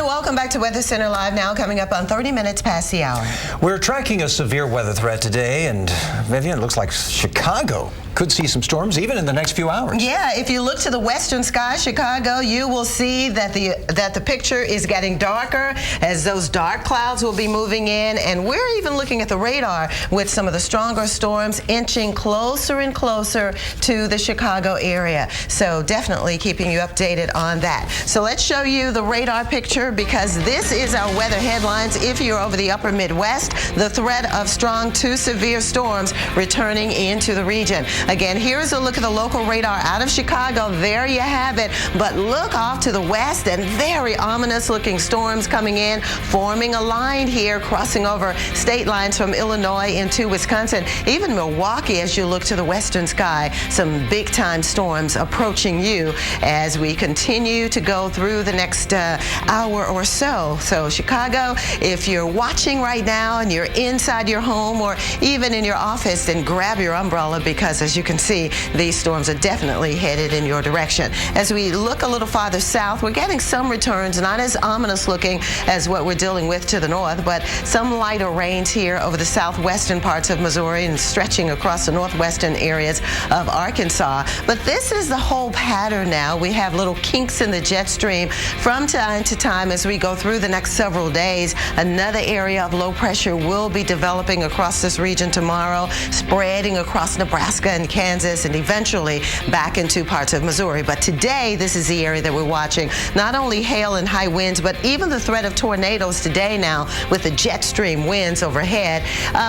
Welcome back to Weather Center Live now, coming up on 30 minutes past the hour. We're tracking a severe weather threat today, and Vivian, it looks like Chicago could see some storms even in the next few hours. Yeah, if you look to the western sky, Chicago, you will see that the picture is getting darker as those dark clouds will be moving in, and we're even looking at the radar with some of the stronger storms inching closer and closer to the Chicago area. So definitely keeping you updated on that. So let's show you the radar picture, because this is our weather headlines. If you're over the upper Midwest, the threat of strong to severe storms returning into the region. Again, here's a look at the local radar out of Chicago. There you have it. But look off to the west, and very ominous looking storms coming in, forming a line here, crossing over state lines from Illinois into Wisconsin. Even Milwaukee, as you look to the western sky, some big time storms approaching you as we continue to go through the next hour or so. So Chicago, if you're watching right now and you're inside your home or even in your office, then grab your umbrella, because as you can see, these storms are definitely headed in your direction. As we look a little farther south, we're getting some returns, not as ominous looking as what we're dealing with to the north, but some lighter rains here over the southwestern parts of Missouri and stretching across the northwestern areas of Arkansas. But this is the whole pattern now. We have little kinks in the jet stream from time to time as we go through the next several days. Another area of low pressure will be developing across this region tomorrow, spreading across Nebraska and Kansas, and eventually back into parts of Missouri. But today, this is the area that we're watching. Not only hail and high winds, but even the threat of tornadoes today now with the jet stream winds overhead.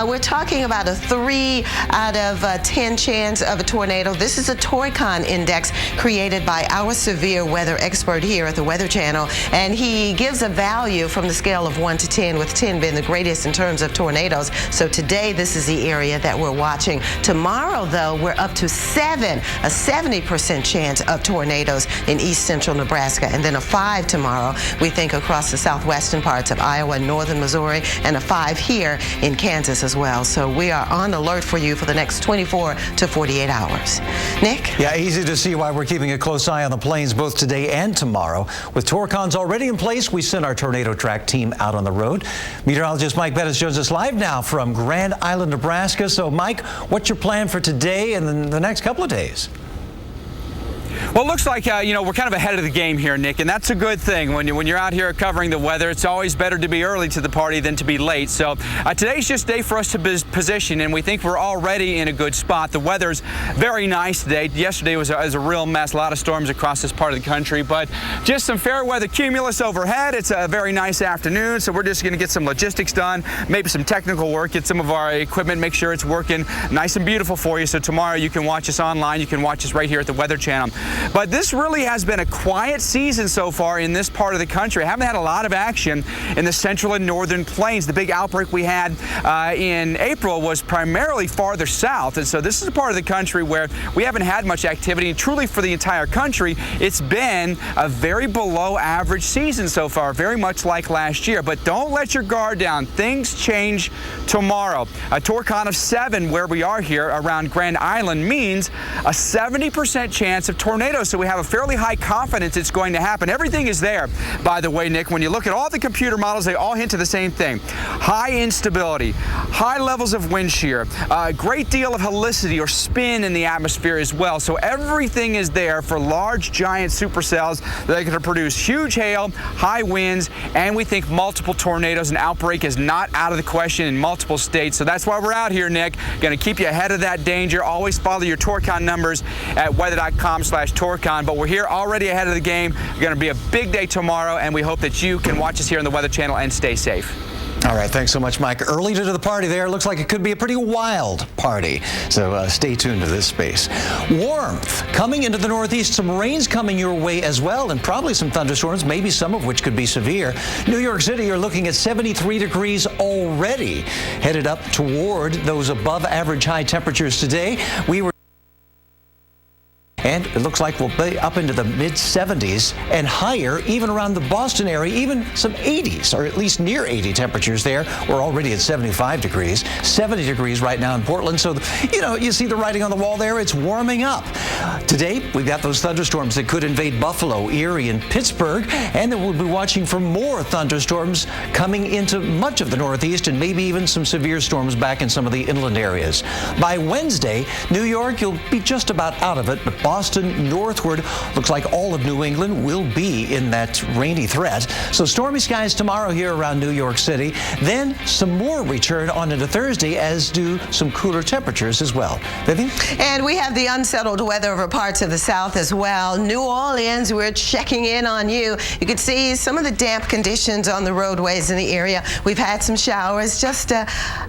We're talking about a 3 out of 10 chance of a tornado. This is a Toricon index created by our severe weather expert here at the Weather Channel, and he gives a value from the scale of 1 to 10, with 10 being the greatest in terms of tornadoes. So today, this is the area that we're watching. Tomorrow, though, we're up to 7, a 70% chance of tornadoes in east central Nebraska, and then a 5 tomorrow, we think, across the southwestern parts of Iowa and northern Missouri, and a 5 here in Kansas as well. So we are on alert for you for the next 24 to 48 hours. Nick? Yeah, easy to see why we're keeping a close eye on the plains both today and tomorrow. With Toricons already in place, we sent our tornado track team out on the road. Meteorologist Mike Bettis joins us live now from Grand Island, Nebraska. So, Mike, what's your plan for today and then the next couple of days? Well, it looks like, we're kind of ahead of the game here, Nick, and that's a good thing. When you're out here covering the weather, it's always better to be early to the party than to be late. So today's just a day for us to position, and we think we're already in a good spot. The weather's very nice today. Yesterday was a real mess, a lot of storms across this part of the country, but just some fair weather cumulus overhead. It's a very nice afternoon, so we're just going to get some logistics done, maybe some technical work, get some of our equipment, make sure it's working nice and beautiful for you. So tomorrow you can watch us online. You can watch us right here at the Weather Channel. But this really has been a quiet season so far in this part of the country. I haven't had a lot of action in the central and northern plains. The big outbreak we had in April was primarily farther south, and so this is a part of the country where we haven't had much activity. And truly for the entire country, it's been a very below average season so far, very much like last year. But don't let your guard down. Things change tomorrow. A torcon of 7 where we are here around Grand Island means a 70% chance of tornadoes. So we have a fairly high confidence it's going to happen. Everything is there, by the way, Nick. When you look at all the computer models, they all hint to the same thing. High instability, high levels of wind shear, a great deal of helicity or spin in the atmosphere as well. So everything is there for large, giant supercells that are going to produce huge hail, high winds, and we think multiple tornadoes. An outbreak is not out of the question in multiple states. So that's why we're out here, Nick. Going to keep you ahead of that danger. Always follow your Torcon numbers at weather.com/Torcon. But we're here already ahead of the game. It's going to be a big day tomorrow, and we hope that you can watch us here on the Weather Channel and stay safe. All right, thanks so much, Mike. Early to the party there. Looks like it could be a pretty wild party. So stay tuned to this space. Warmth coming into the northeast. Some rain's coming your way as well, and probably some thunderstorms, maybe some of which could be severe. New York City, you're looking at 73 degrees already, headed up toward those above average high temperatures today. And it looks like we'll be up into the mid-70s and higher, even around the Boston area, even some 80s, or at least near 80 temperatures there. We're already at 75 degrees, 70 degrees right now in Portland. So, you see the writing on the wall there. It's warming up. Today, we've got those thunderstorms that could invade Buffalo, Erie, and Pittsburgh. And then we'll be watching for more thunderstorms coming into much of the Northeast and maybe even some severe storms back in some of the inland areas. By Wednesday, New York, you'll be just about out of it, but Boston northward, looks like all of New England will be in that rainy threat. So stormy skies tomorrow here around New York City. Then some more return on into Thursday, as do some cooler temperatures as well. Vivian? And we have the unsettled weather over parts of the South as well. New Orleans, we're checking in on you. You can see some of the damp conditions on the roadways in the area. We've had some showers, just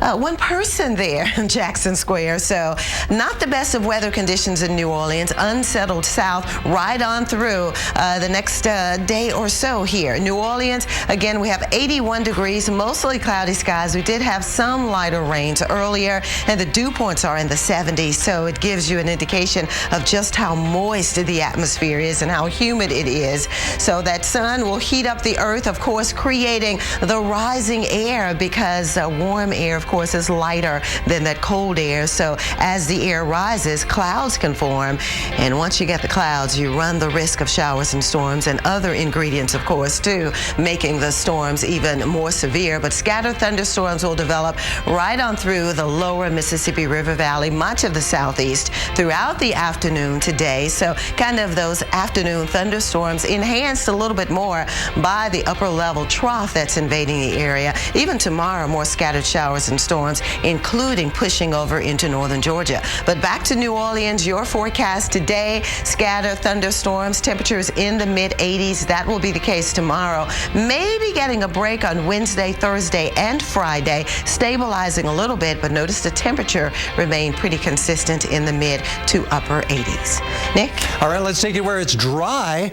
one person there in Jackson Square. So not the best of weather conditions in New Orleans. Unsettled south right on through the next day or so here. New Orleans, again, we have 81 degrees, mostly cloudy skies. We did have some lighter rains earlier, and the dew points are in the 70s, so it gives you an indication of just how moist the atmosphere is and how humid it is. So that sun will heat up the earth, of course, creating the rising air, because warm air, of course, is lighter than that cold air. So as the air rises, clouds can form, and once you get the clouds, you run the risk of showers and storms and other ingredients, of course, too, making the storms even more severe. But scattered thunderstorms will develop right on through the lower Mississippi River Valley, much of the southeast throughout the afternoon today. So kind of those afternoon thunderstorms enhanced a little bit more by the upper level trough that's invading the area. Even tomorrow, more scattered showers and storms, including pushing over into northern Georgia. But back to New Orleans, your forecast today, scattered thunderstorms, temperatures in the mid-80s. That will be the case tomorrow. Maybe getting a break on Wednesday, Thursday, and Friday, stabilizing a little bit, but notice the temperature remain pretty consistent in the mid to upper 80s. Nick? All right, let's take it where it's dry,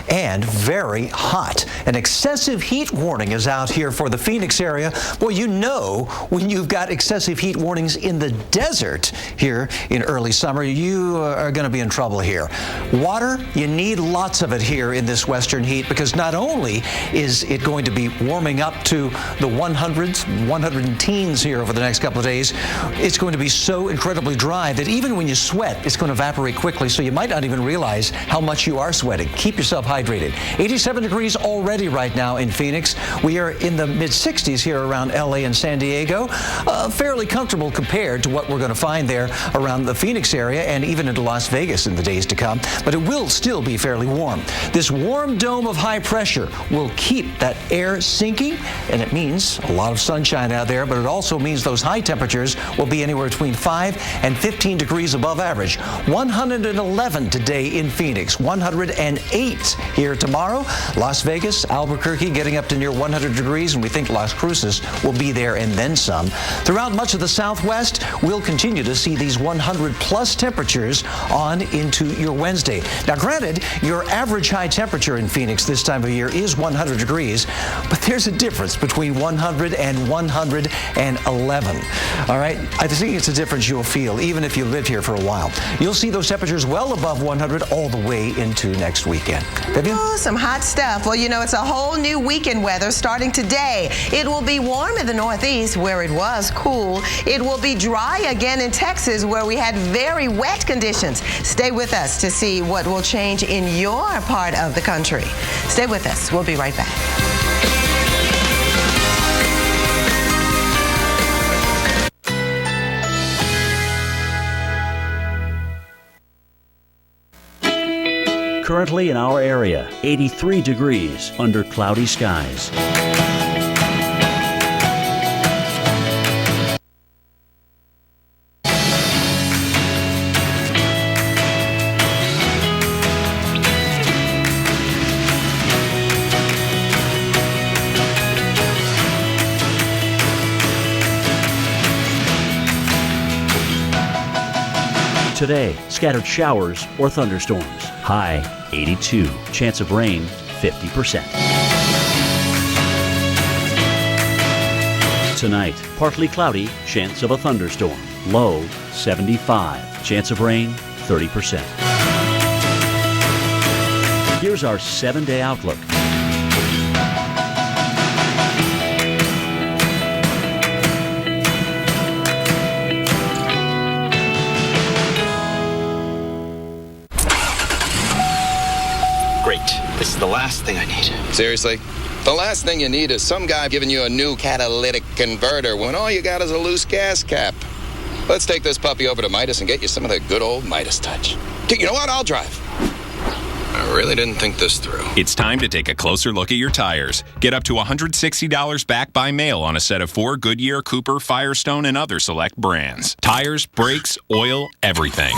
and very hot. An excessive heat warning is out here for the Phoenix area. Well, you know, when you've got excessive heat warnings in the desert here in early summer, you are going to be in trouble here. Water, you need lots of it here in this western heat, because not only is it going to be warming up to the 100s, 110s here over the next couple of days, it's going to be so incredibly dry that even when you sweat, it's going to evaporate quickly, so you might not even realize how much you are sweating. Keep yourself hydrated. 87 degrees already right now in Phoenix. We are in the mid-60s here around LA and San Diego. Fairly comfortable compared to what we're going to find there around the Phoenix area, and even even into Las Vegas in the days to come, but it will still be fairly warm. This warm dome of high pressure will keep that air sinking, and it means a lot of sunshine out there, but it also means those high temperatures will be anywhere between 5 and 15 degrees above average. 111 today in Phoenix, 108 here tomorrow. Las Vegas, Albuquerque getting up to near 100 degrees, and we think Las Cruces will be there and then some. Throughout much of the Southwest, we'll continue to see these 100-plus temperatures on into your Wednesday. Now, granted, your average high temperature in Phoenix this time of year is 100 degrees, but there's a difference between 100 and 111. All right? I think it's a difference you'll feel even if you live here for a while. You'll see those temperatures well above 100 all the way into next weekend. Vivian? Oh, some hot stuff. Well, you know, it's a whole new weekend weather starting today. It will be warm in the Northeast where it was cool. It will be dry again in Texas where we had very wet conditions. Stay with us to see what will change in your part of the country. Stay with us. We'll be right back. Currently in our area, 83 degrees under cloudy skies. Today, scattered showers or thunderstorms. High 82. Chance of rain 50%. Tonight, partly cloudy, chance of a thunderstorm. Low 75. Chance of rain 30%. Here's our 7-day outlook. This is the last thing I need. Seriously? The last thing you need is some guy giving you a new catalytic converter when all you got is a loose gas cap. Let's take this puppy over to Midas and get you some of the good old Midas touch. You know what? I'll drive. I really didn't think this through. It's time to take a closer look at your tires. Get up to $160 back by mail on a set of 4 Goodyear, Cooper, Firestone, and other select brands. Tires, brakes, oil, everything.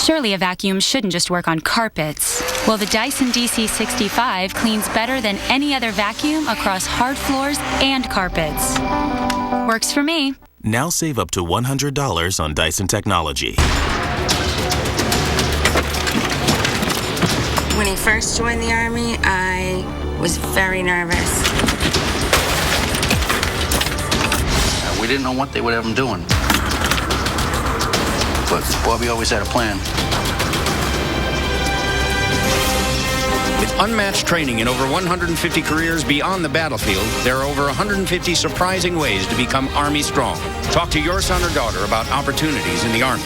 Surely a vacuum shouldn't just work on carpets. Well, the Dyson DC65 cleans better than any other vacuum across hard floors and carpets. Works for me. Now save up to $100 on Dyson technology. When he first joined the Army, I was very nervous. We didn't know what they would have him doing. But Bobby always had a plan. With unmatched training in over 150 careers beyond the battlefield, there are over 150 surprising ways to become Army strong. Talk to your son or daughter about opportunities in the Army.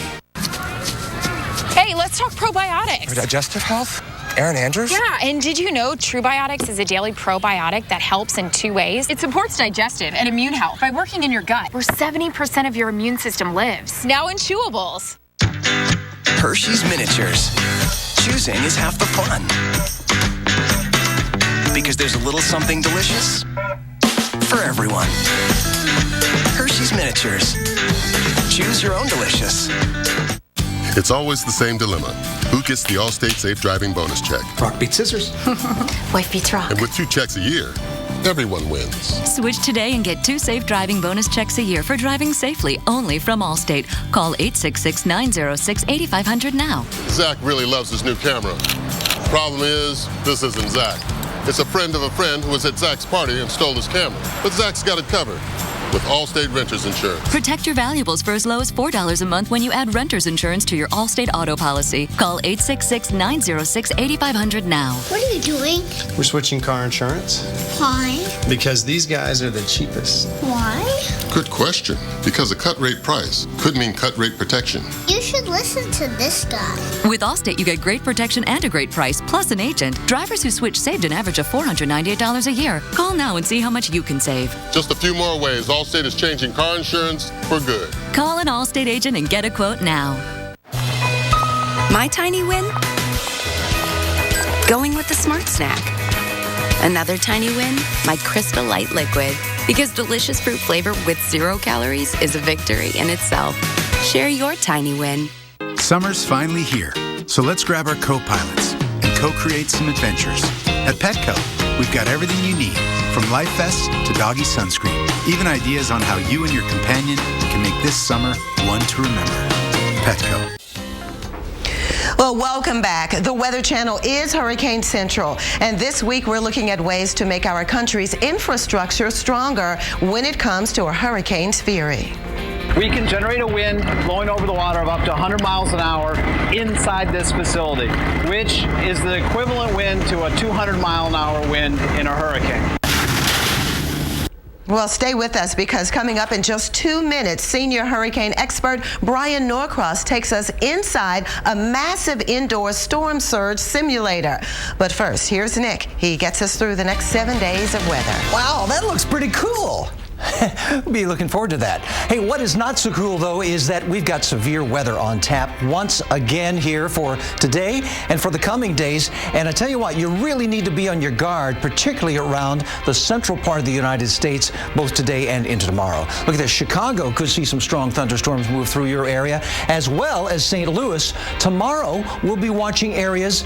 Hey, let's talk probiotics. For digestive health? Erin Andrews? Yeah, and did you know TruBiotics is a daily probiotic that helps in 2 ways? It supports digestive and immune health by working in your gut, where 70% of your immune system lives. Now in chewables. Hershey's Miniatures. Choosing is half the fun. Because there's a little something delicious for everyone. Hershey's Miniatures. Choose your own delicious. It's always the same dilemma. Who gets the Allstate Safe Driving Bonus check? Rock beats scissors. Wife beats rock. And with 2 checks a year, everyone wins. Switch today and get 2 safe driving bonus checks a year for driving safely only from Allstate. Call 866-906-8500 now. Zach really loves his new camera. Problem is, this isn't Zach. It's a friend of a friend who was at Zach's party and stole his camera. But Zach's got it covered with Allstate Renters Insurance. Protect your valuables for as low as $4 a month when you add renter's insurance to your Allstate auto policy. Call 866-906-8500 now. What are you doing? We're switching car insurance. Why? Because these guys are the cheapest. Why? Good question. Because a cut rate price could mean cut rate protection. You should listen to this guy. With Allstate, you get great protection and a great price, plus an agent. Drivers who switch saved an average of $498 a year. Call now and see how much you can save. Just a few more ways Allstate Allstate is changing car insurance for good. Call an Allstate agent and get a quote now. My tiny win? Going with the Smart Snack. Another tiny win? My Crystal Light Liquid. Because delicious fruit flavor with 0 calories is a victory in itself. Share your tiny win. Summer's finally here, so let's grab our co-pilots and co-create some adventures. At Petco, we've got everything you need, from life vests to doggy sunscreen, even ideas on how you and your companion can make this summer one to remember. Petco. Well, welcome back. The Weather Channel is Hurricane Central, and this week we're looking at ways to make our country's infrastructure stronger when it comes to a hurricane's fury. We can generate a wind blowing over the water of up to 100 miles an hour inside this facility, which is the equivalent wind to a 200-mile-an-hour wind in a hurricane. Well, stay with us, because coming up in just 2 minutes, senior hurricane expert Brian Norcross takes us inside a massive indoor storm surge simulator. But first, here's Nick. He gets us through the next 7 days of weather. Wow, that looks pretty cool. We'll be looking forward to that. Hey, what is not so cool, though, is that we've got severe weather on tap once again here for today and for the coming days. And I tell you what, you really need to be on your guard, particularly around the central part of the United States, both today and into tomorrow. Look at this. Chicago could see some strong thunderstorms move through your area, as well as St. Louis. Tomorrow, we'll be watching areas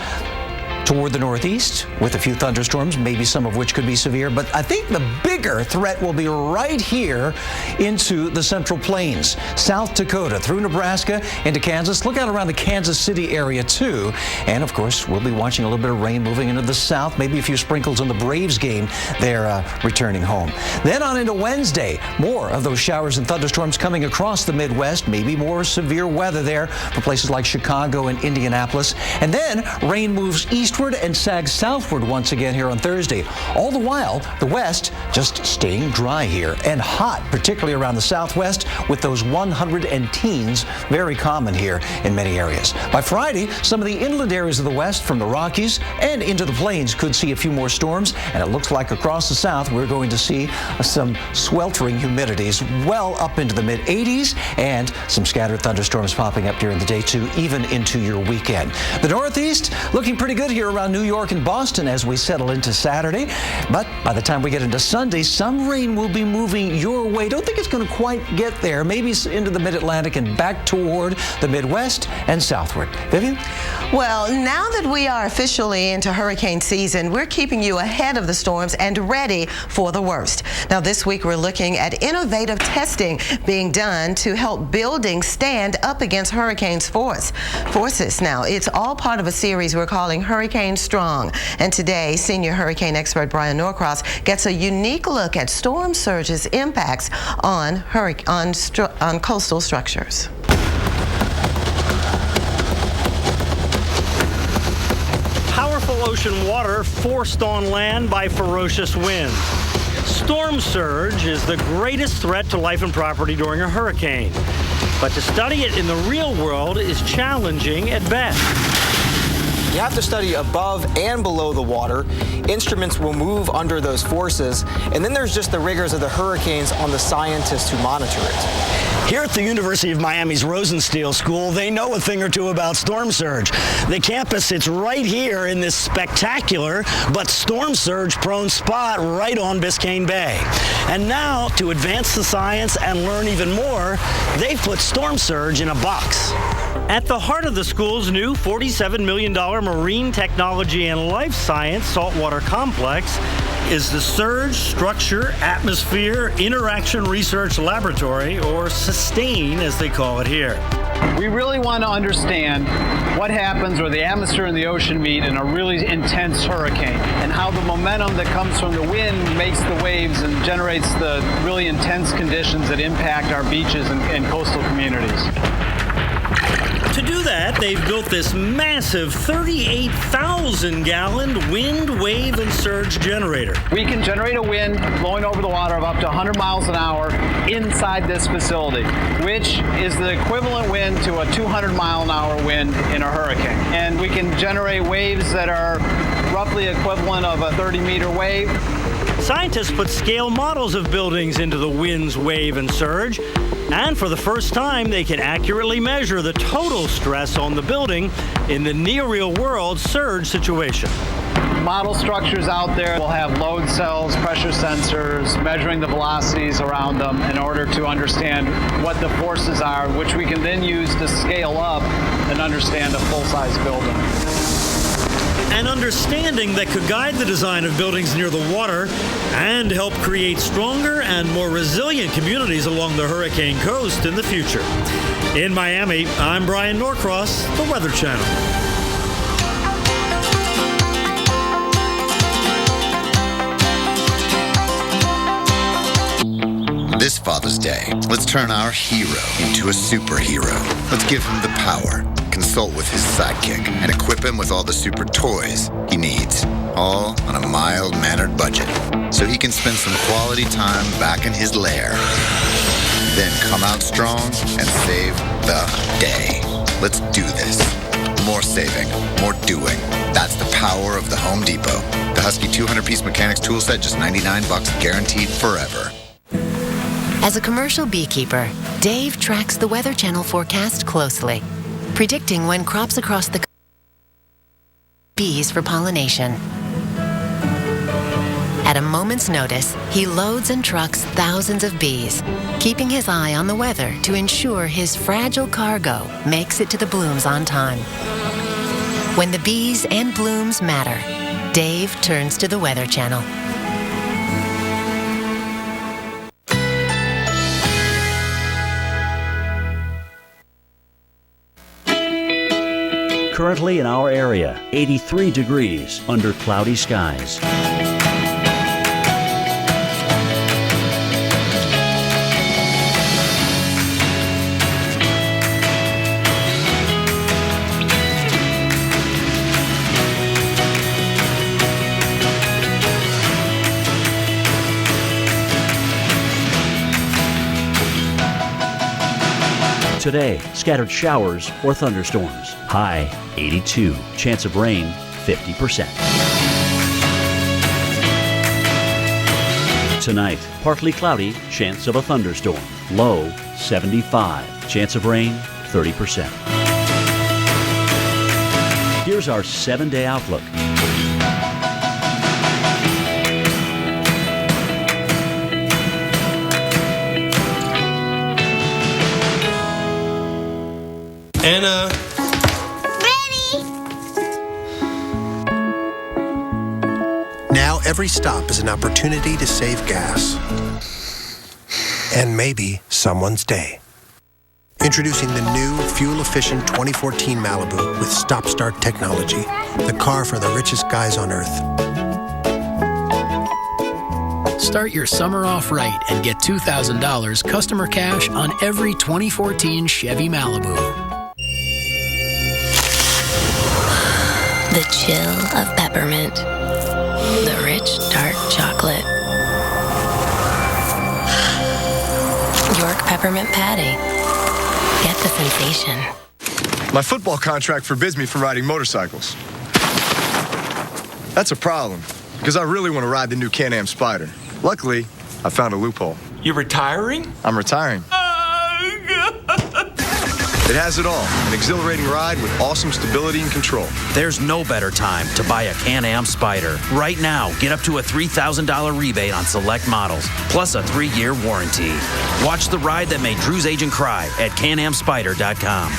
toward the northeast with a few thunderstorms, maybe some of which could be severe. But I think the bigger threat will be right here into the Central Plains, South Dakota, through Nebraska into Kansas. Look out around the Kansas City area, too. And, of course, we'll be watching a little bit of rain moving into the south, maybe a few sprinkles in the Braves game. They're returning home. Then on into Wednesday, more of those showers and thunderstorms coming across the Midwest, maybe more severe weather there for places like Chicago and Indianapolis. And then rain moves eastward and sags southward once again here on Thursday. All the while, the west just staying dry here and hot, particularly around the southwest, with those 100 and teens very common here in many areas. By Friday, some of the inland areas of the west from the Rockies and into the plains could see a few more storms, and it looks like across the south we're going to see some sweltering humidities well up into the mid-80s and some scattered thunderstorms popping up during the day too, even into your weekend. The northeast looking pretty good here around New York and Boston as we settle into Saturday. But by the time we get into Sunday, some rain will be moving your way. Don't think it's going to quite get there. Maybe into the mid-Atlantic and back toward the Midwest and southward. Vivian? Well, now that we are officially into hurricane season, we're keeping you ahead of the storms and ready for the worst. Now, this week we're looking at innovative testing being done to help buildings stand up against hurricanes' forces. Now, it's all part of a series we're calling Hurricane Strong. And today, senior hurricane expert Brian Norcross gets a unique look at storm surges' impacts on coastal structures. Powerful ocean water forced on land by ferocious winds. Storm surge is the greatest threat to life and property during a hurricane. But to study it in the real world is challenging at best. You have to study above and below the water. Instruments will move under those forces. And then there's just the rigors of the hurricanes on the scientists who monitor it. Here at the University of Miami's Rosenstiel School, they know a thing or two about storm surge. The campus sits right here in this spectacular but storm surge prone spot right on Biscayne Bay. And now, to advance the science and learn even more, they've put storm surge in a box. At the heart of the school's new $47 million Marine Technology and Life Science Saltwater Complex is the Surge Structure Atmosphere Interaction Research Laboratory, or SUSTAIN as they call it here. We really want to understand what happens where the atmosphere and the ocean meet in a really intense hurricane, and how the momentum that comes from the wind makes the waves and generates the really intense conditions that impact our beaches and coastal communities. To do that, they've built this massive 38,000-gallon wind, wave, and surge generator. We can generate a wind blowing over the water of up to 100 miles an hour inside this facility, which is the equivalent wind to a 200-mile-an-hour wind in a hurricane. And we can generate waves that are roughly equivalent of a 30-meter wave, Scientists put scale models of buildings into the winds, wave, and surge. And for the first time, they can accurately measure the total stress on the building in the near-real world surge situation. Model structures out there will have load cells, pressure sensors, measuring the velocities around them in order to understand what the forces are, which we can then use to scale up and understand a full-size building. An understanding that could guide the design of buildings near the water and help create stronger and more resilient communities along the hurricane coast in the future. In Miami, I'm Brian Norcross, the Weather Channel. This Father's Day, let's turn our hero into a superhero. Let's give him the power, consult with his sidekick, and equip him with all the super toys he needs, all on a mild-mannered budget, so he can spend some quality time back in his lair. Then come out strong and save the day. Let's do this. More saving, more doing. That's the power of the Home Depot. The Husky 200-piece mechanics tool set, just $99, guaranteed forever. As a commercial beekeeper, Dave tracks the Weather Channel forecast closely, predicting when crops across the bees for pollination. At a moment's notice, he loads and trucks thousands of bees, keeping his eye on the weather to ensure his fragile cargo makes it to the blooms on time. When the bees and blooms matter, Dave turns to the Weather Channel. Currently in our area, 83 degrees under cloudy skies. Today, scattered showers or thunderstorms. High 82. Chance of rain 50%. Tonight, partly cloudy, chance of a thunderstorm. Low 75. Chance of rain 30%. Here's our 7-day outlook. Anna. Ready? Now every stop is an opportunity to save gas. And maybe someone's day. Introducing the new fuel-efficient 2014 Malibu with stop-start technology. The car for the richest guys on Earth. Start your summer off right and get $2,000 customer cash on every 2014 Chevy Malibu. The chill of peppermint. The rich, dark chocolate. York peppermint patty. Get the sensation. My football contract forbids me from riding motorcycles. That's a problem, because I really want to ride the new Can-Am Spyder. Luckily, I found a loophole. You're retiring? I'm retiring. It has it all. An exhilarating ride with awesome stability and control. There's no better time to buy a Can-Am Spyder. Right now, get up to a $3,000 rebate on select models, plus a 3-year warranty. Watch the ride that made Drew's agent cry at CanAmSpyder.com.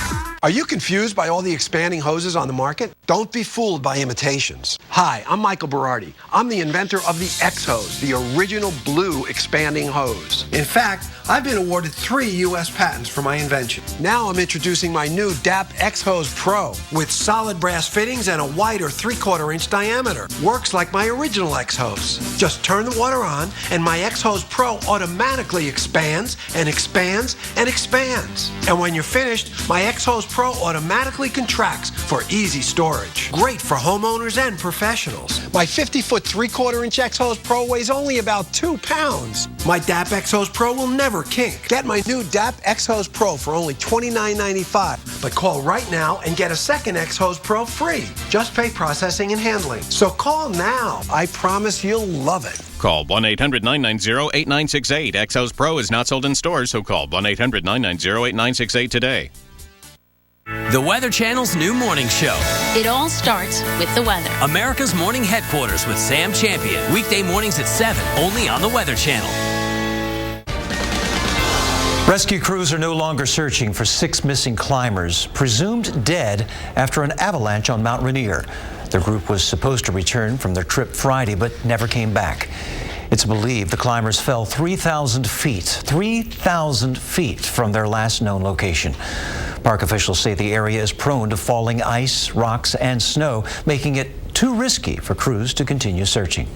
Are you confused by all the expanding hoses on the market? Don't be fooled by imitations. Hi, I'm Michael Berardi. I'm the inventor of the X-Hose, the original blue expanding hose. In fact, I've been awarded 3 U.S. patents for my invention. Now I'm introducing my new DAP X-Hose Pro with solid brass fittings and a wider 3/4-inch diameter. Works like my original X-Hose. Just turn the water on and my X-Hose Pro automatically expands and expands and expands. And when you're finished, my X-Hose Pro automatically contracts for easy storage. Great for homeowners and professionals. My 50-foot 3/4-inch X-Hose Pro weighs only about 2 pounds. My DAP X-Hose Pro will never kink. Get my new DAP X-Hose Pro for only $29.95. But call right now and get a second X-Hose Pro free. Just pay processing and handling. So call now. I promise you'll love it. Call 1-800-990-8968. Exos Pro is not sold in stores, so call 1-800-990-8968 today. The Weather Channel's new morning show. It all starts with the weather. America's morning headquarters with Sam Champion. Weekday mornings at 7, only on the Weather Channel. Rescue crews are no longer searching for 6 missing climbers, presumed dead after an avalanche on Mount Rainier. The group was supposed to return from their trip Friday, but never came back. It's believed the climbers fell 3,000 feet from their last known location. Park officials say the area is prone to falling ice, rocks, and snow, making it too risky for crews to continue searching.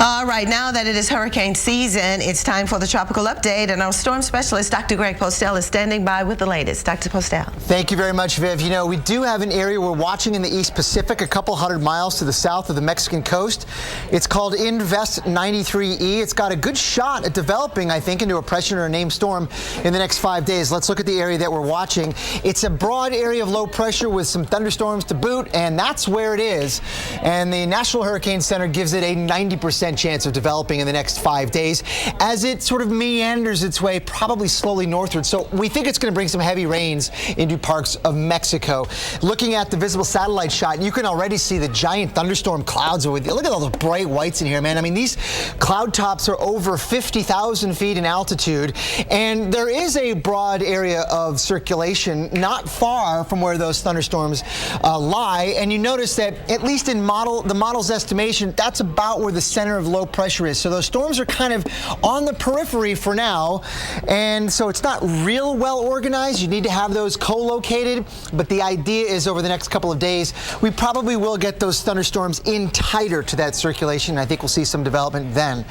All right, now that it is hurricane season, it's time for the tropical update, and our storm specialist, Dr. Greg Postel, is standing by with the latest. Dr. Postel. Thank you very much, Viv. You know, we do have an area we're watching in the East Pacific, a couple hundred miles to the south of the Mexican coast. It's called Invest 93E. It's got a good shot at developing, I think, into a pressure or a named storm in the next 5 days. Let's look at the area that we're watching. It's a broad area of low pressure with some thunderstorms to boot, and that's where it is. And the National Hurricane Center gives it a 90% chance of developing in the next 5 days as it sort of meanders its way probably slowly northward. So we think it's going to bring some heavy rains into parts of Mexico. Looking at the visible satellite shot, you can already see the giant thunderstorm clouds. Look at all the bright whites in here, man. I mean, these cloud tops are over 50,000 feet in altitude, and there is a broad area of circulation not far from where those thunderstorms lie. And you notice that, at least in the model's estimation, that's about where the center of low pressure is. So those storms are kind of on the periphery for now, and so it's not real well organized. You need to have those co-located, but the idea is over the next couple of days, we probably will get those thunderstorms in tighter to that circulation. I think we'll see some development then.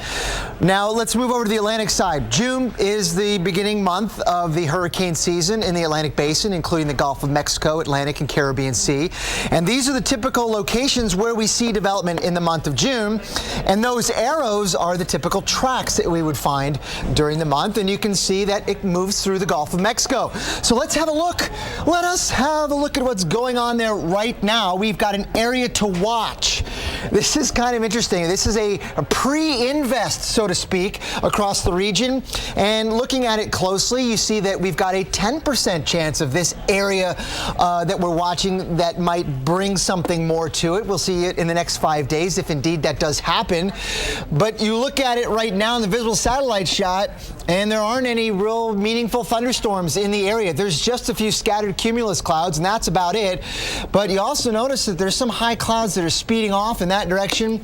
Now let's move over to the Atlantic side. June is the beginning month of the hurricane season in the Atlantic Basin, including the Gulf of Mexico, Atlantic and Caribbean Sea. And these are the typical locations where we see development in the month of June. And those arrows are the typical tracks that we would find during the month, and you can see that it moves through the Gulf of Mexico. So let's have a look. Let us have a look at what's going on there right now. We've got an area to watch. This is kind of interesting. This is a pre-invest, so to speak, across the region. And looking at it closely, you see that we've got a 10% chance of this area that we're watching that might bring something more to it. We'll see it in the next 5 days if indeed that does happen. But you look at it right now in the visible satellite shot, and there aren't any real meaningful thunderstorms in the area. There's just a few scattered cumulus clouds, and that's about it. But you also notice that there's some high clouds that are speeding off in that direction.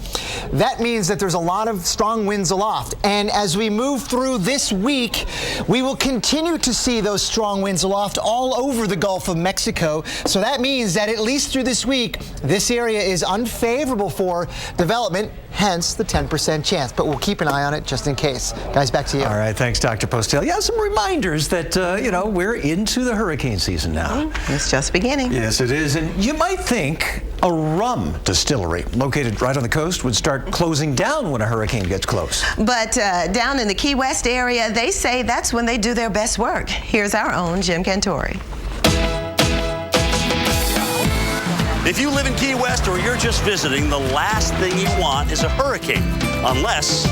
That means that there's a lot of strong winds aloft. And as we move through this week, we will continue to see those strong winds aloft all over the Gulf of Mexico. So that means that at least through this week, this area is unfavorable for development, hence the 10% chance. But we'll keep an eye on it just in case. Guys, back to you. All right, thanks, Dr. Postel. Yeah, some reminders that, we're into the hurricane season now. It's just beginning. Yes, it is. And you might think a rum distillery located right on the coast would start closing down when a hurricane gets close. But down in the Key West area, they say that's when they do their best work. Here's our own Jim Cantori. If you live in Key West or you're just visiting, the last thing you want is a hurricane, unless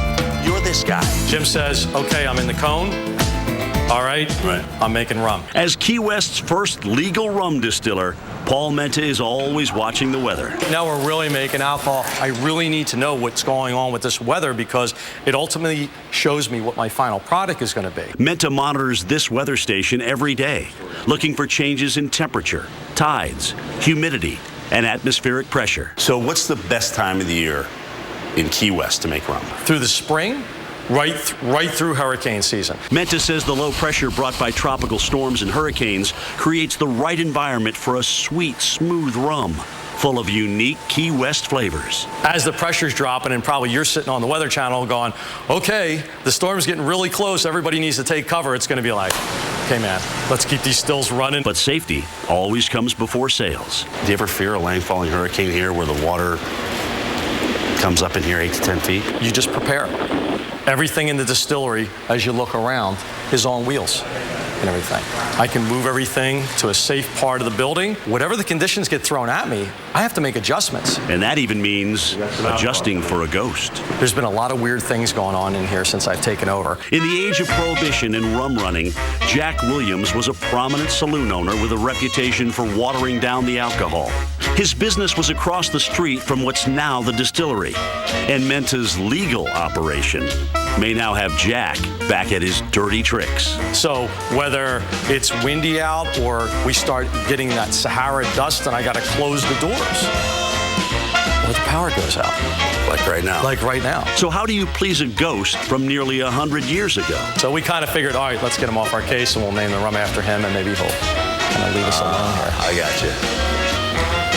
you're this guy. Jim says, okay, I'm in the cone. All right, I'm making rum. As Key West's first legal rum distiller, Paul Menta is always watching the weather. Now we're really making alcohol. I really need to know what's going on with this weather because it ultimately shows me what my final product is going to be. Menta monitors this weather station every day, looking for changes in temperature, tides, humidity, and atmospheric pressure. So what's the best time of the year in Key West to make rum? Through the spring, right through hurricane season. Menta says the low pressure brought by tropical storms and hurricanes creates the right environment for a sweet, smooth rum full of unique Key West flavors. As the pressure's dropping and probably you're sitting on the Weather Channel going, okay, the storm's getting really close, everybody needs to take cover, it's going to be like, okay, man, let's keep these stills running. But safety always comes before sales. Do you ever fear a landfalling hurricane here where the water comes up in here 8 to 10 feet? You just prepare. Everything in the distillery, as you look around, is on wheels. and everything. I can move everything to a safe part of the building. Whatever the conditions get thrown at me, I have to make adjustments. And that even means adjusting for a ghost. There's been a lot of weird things going on in here since I've taken over. In the age of prohibition and rum running, Jack Williams was a prominent saloon owner with a reputation for watering down the alcohol. His business was across the street from what's now the distillery, and Menta's legal operation may now have Jack back at his dirty tricks. So whether it's windy out or we start getting that Sahara dust and I got to close the doors, or the power goes out. Like right now. Like right now. So how do you please a ghost from nearly 100 years ago? So we kind of figured, all right, let's get him off our case and we'll name the rum after him and maybe he'll kind of leave us alone here. I got you.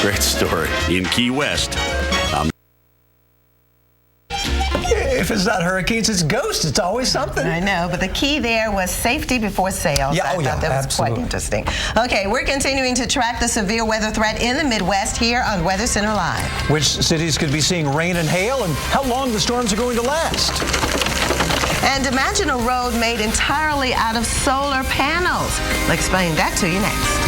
Great story. In Key West, If it's not hurricanes, it's ghosts. It's always something. I know, but the key there was safety before sales. Yeah, I thought that was quite interesting. Okay, we're continuing to track the severe weather threat in the Midwest here on Weather Center Live. Which cities could be seeing rain and hail, and how long the storms are going to last. And imagine a road made entirely out of solar panels. We'll explain that to you next.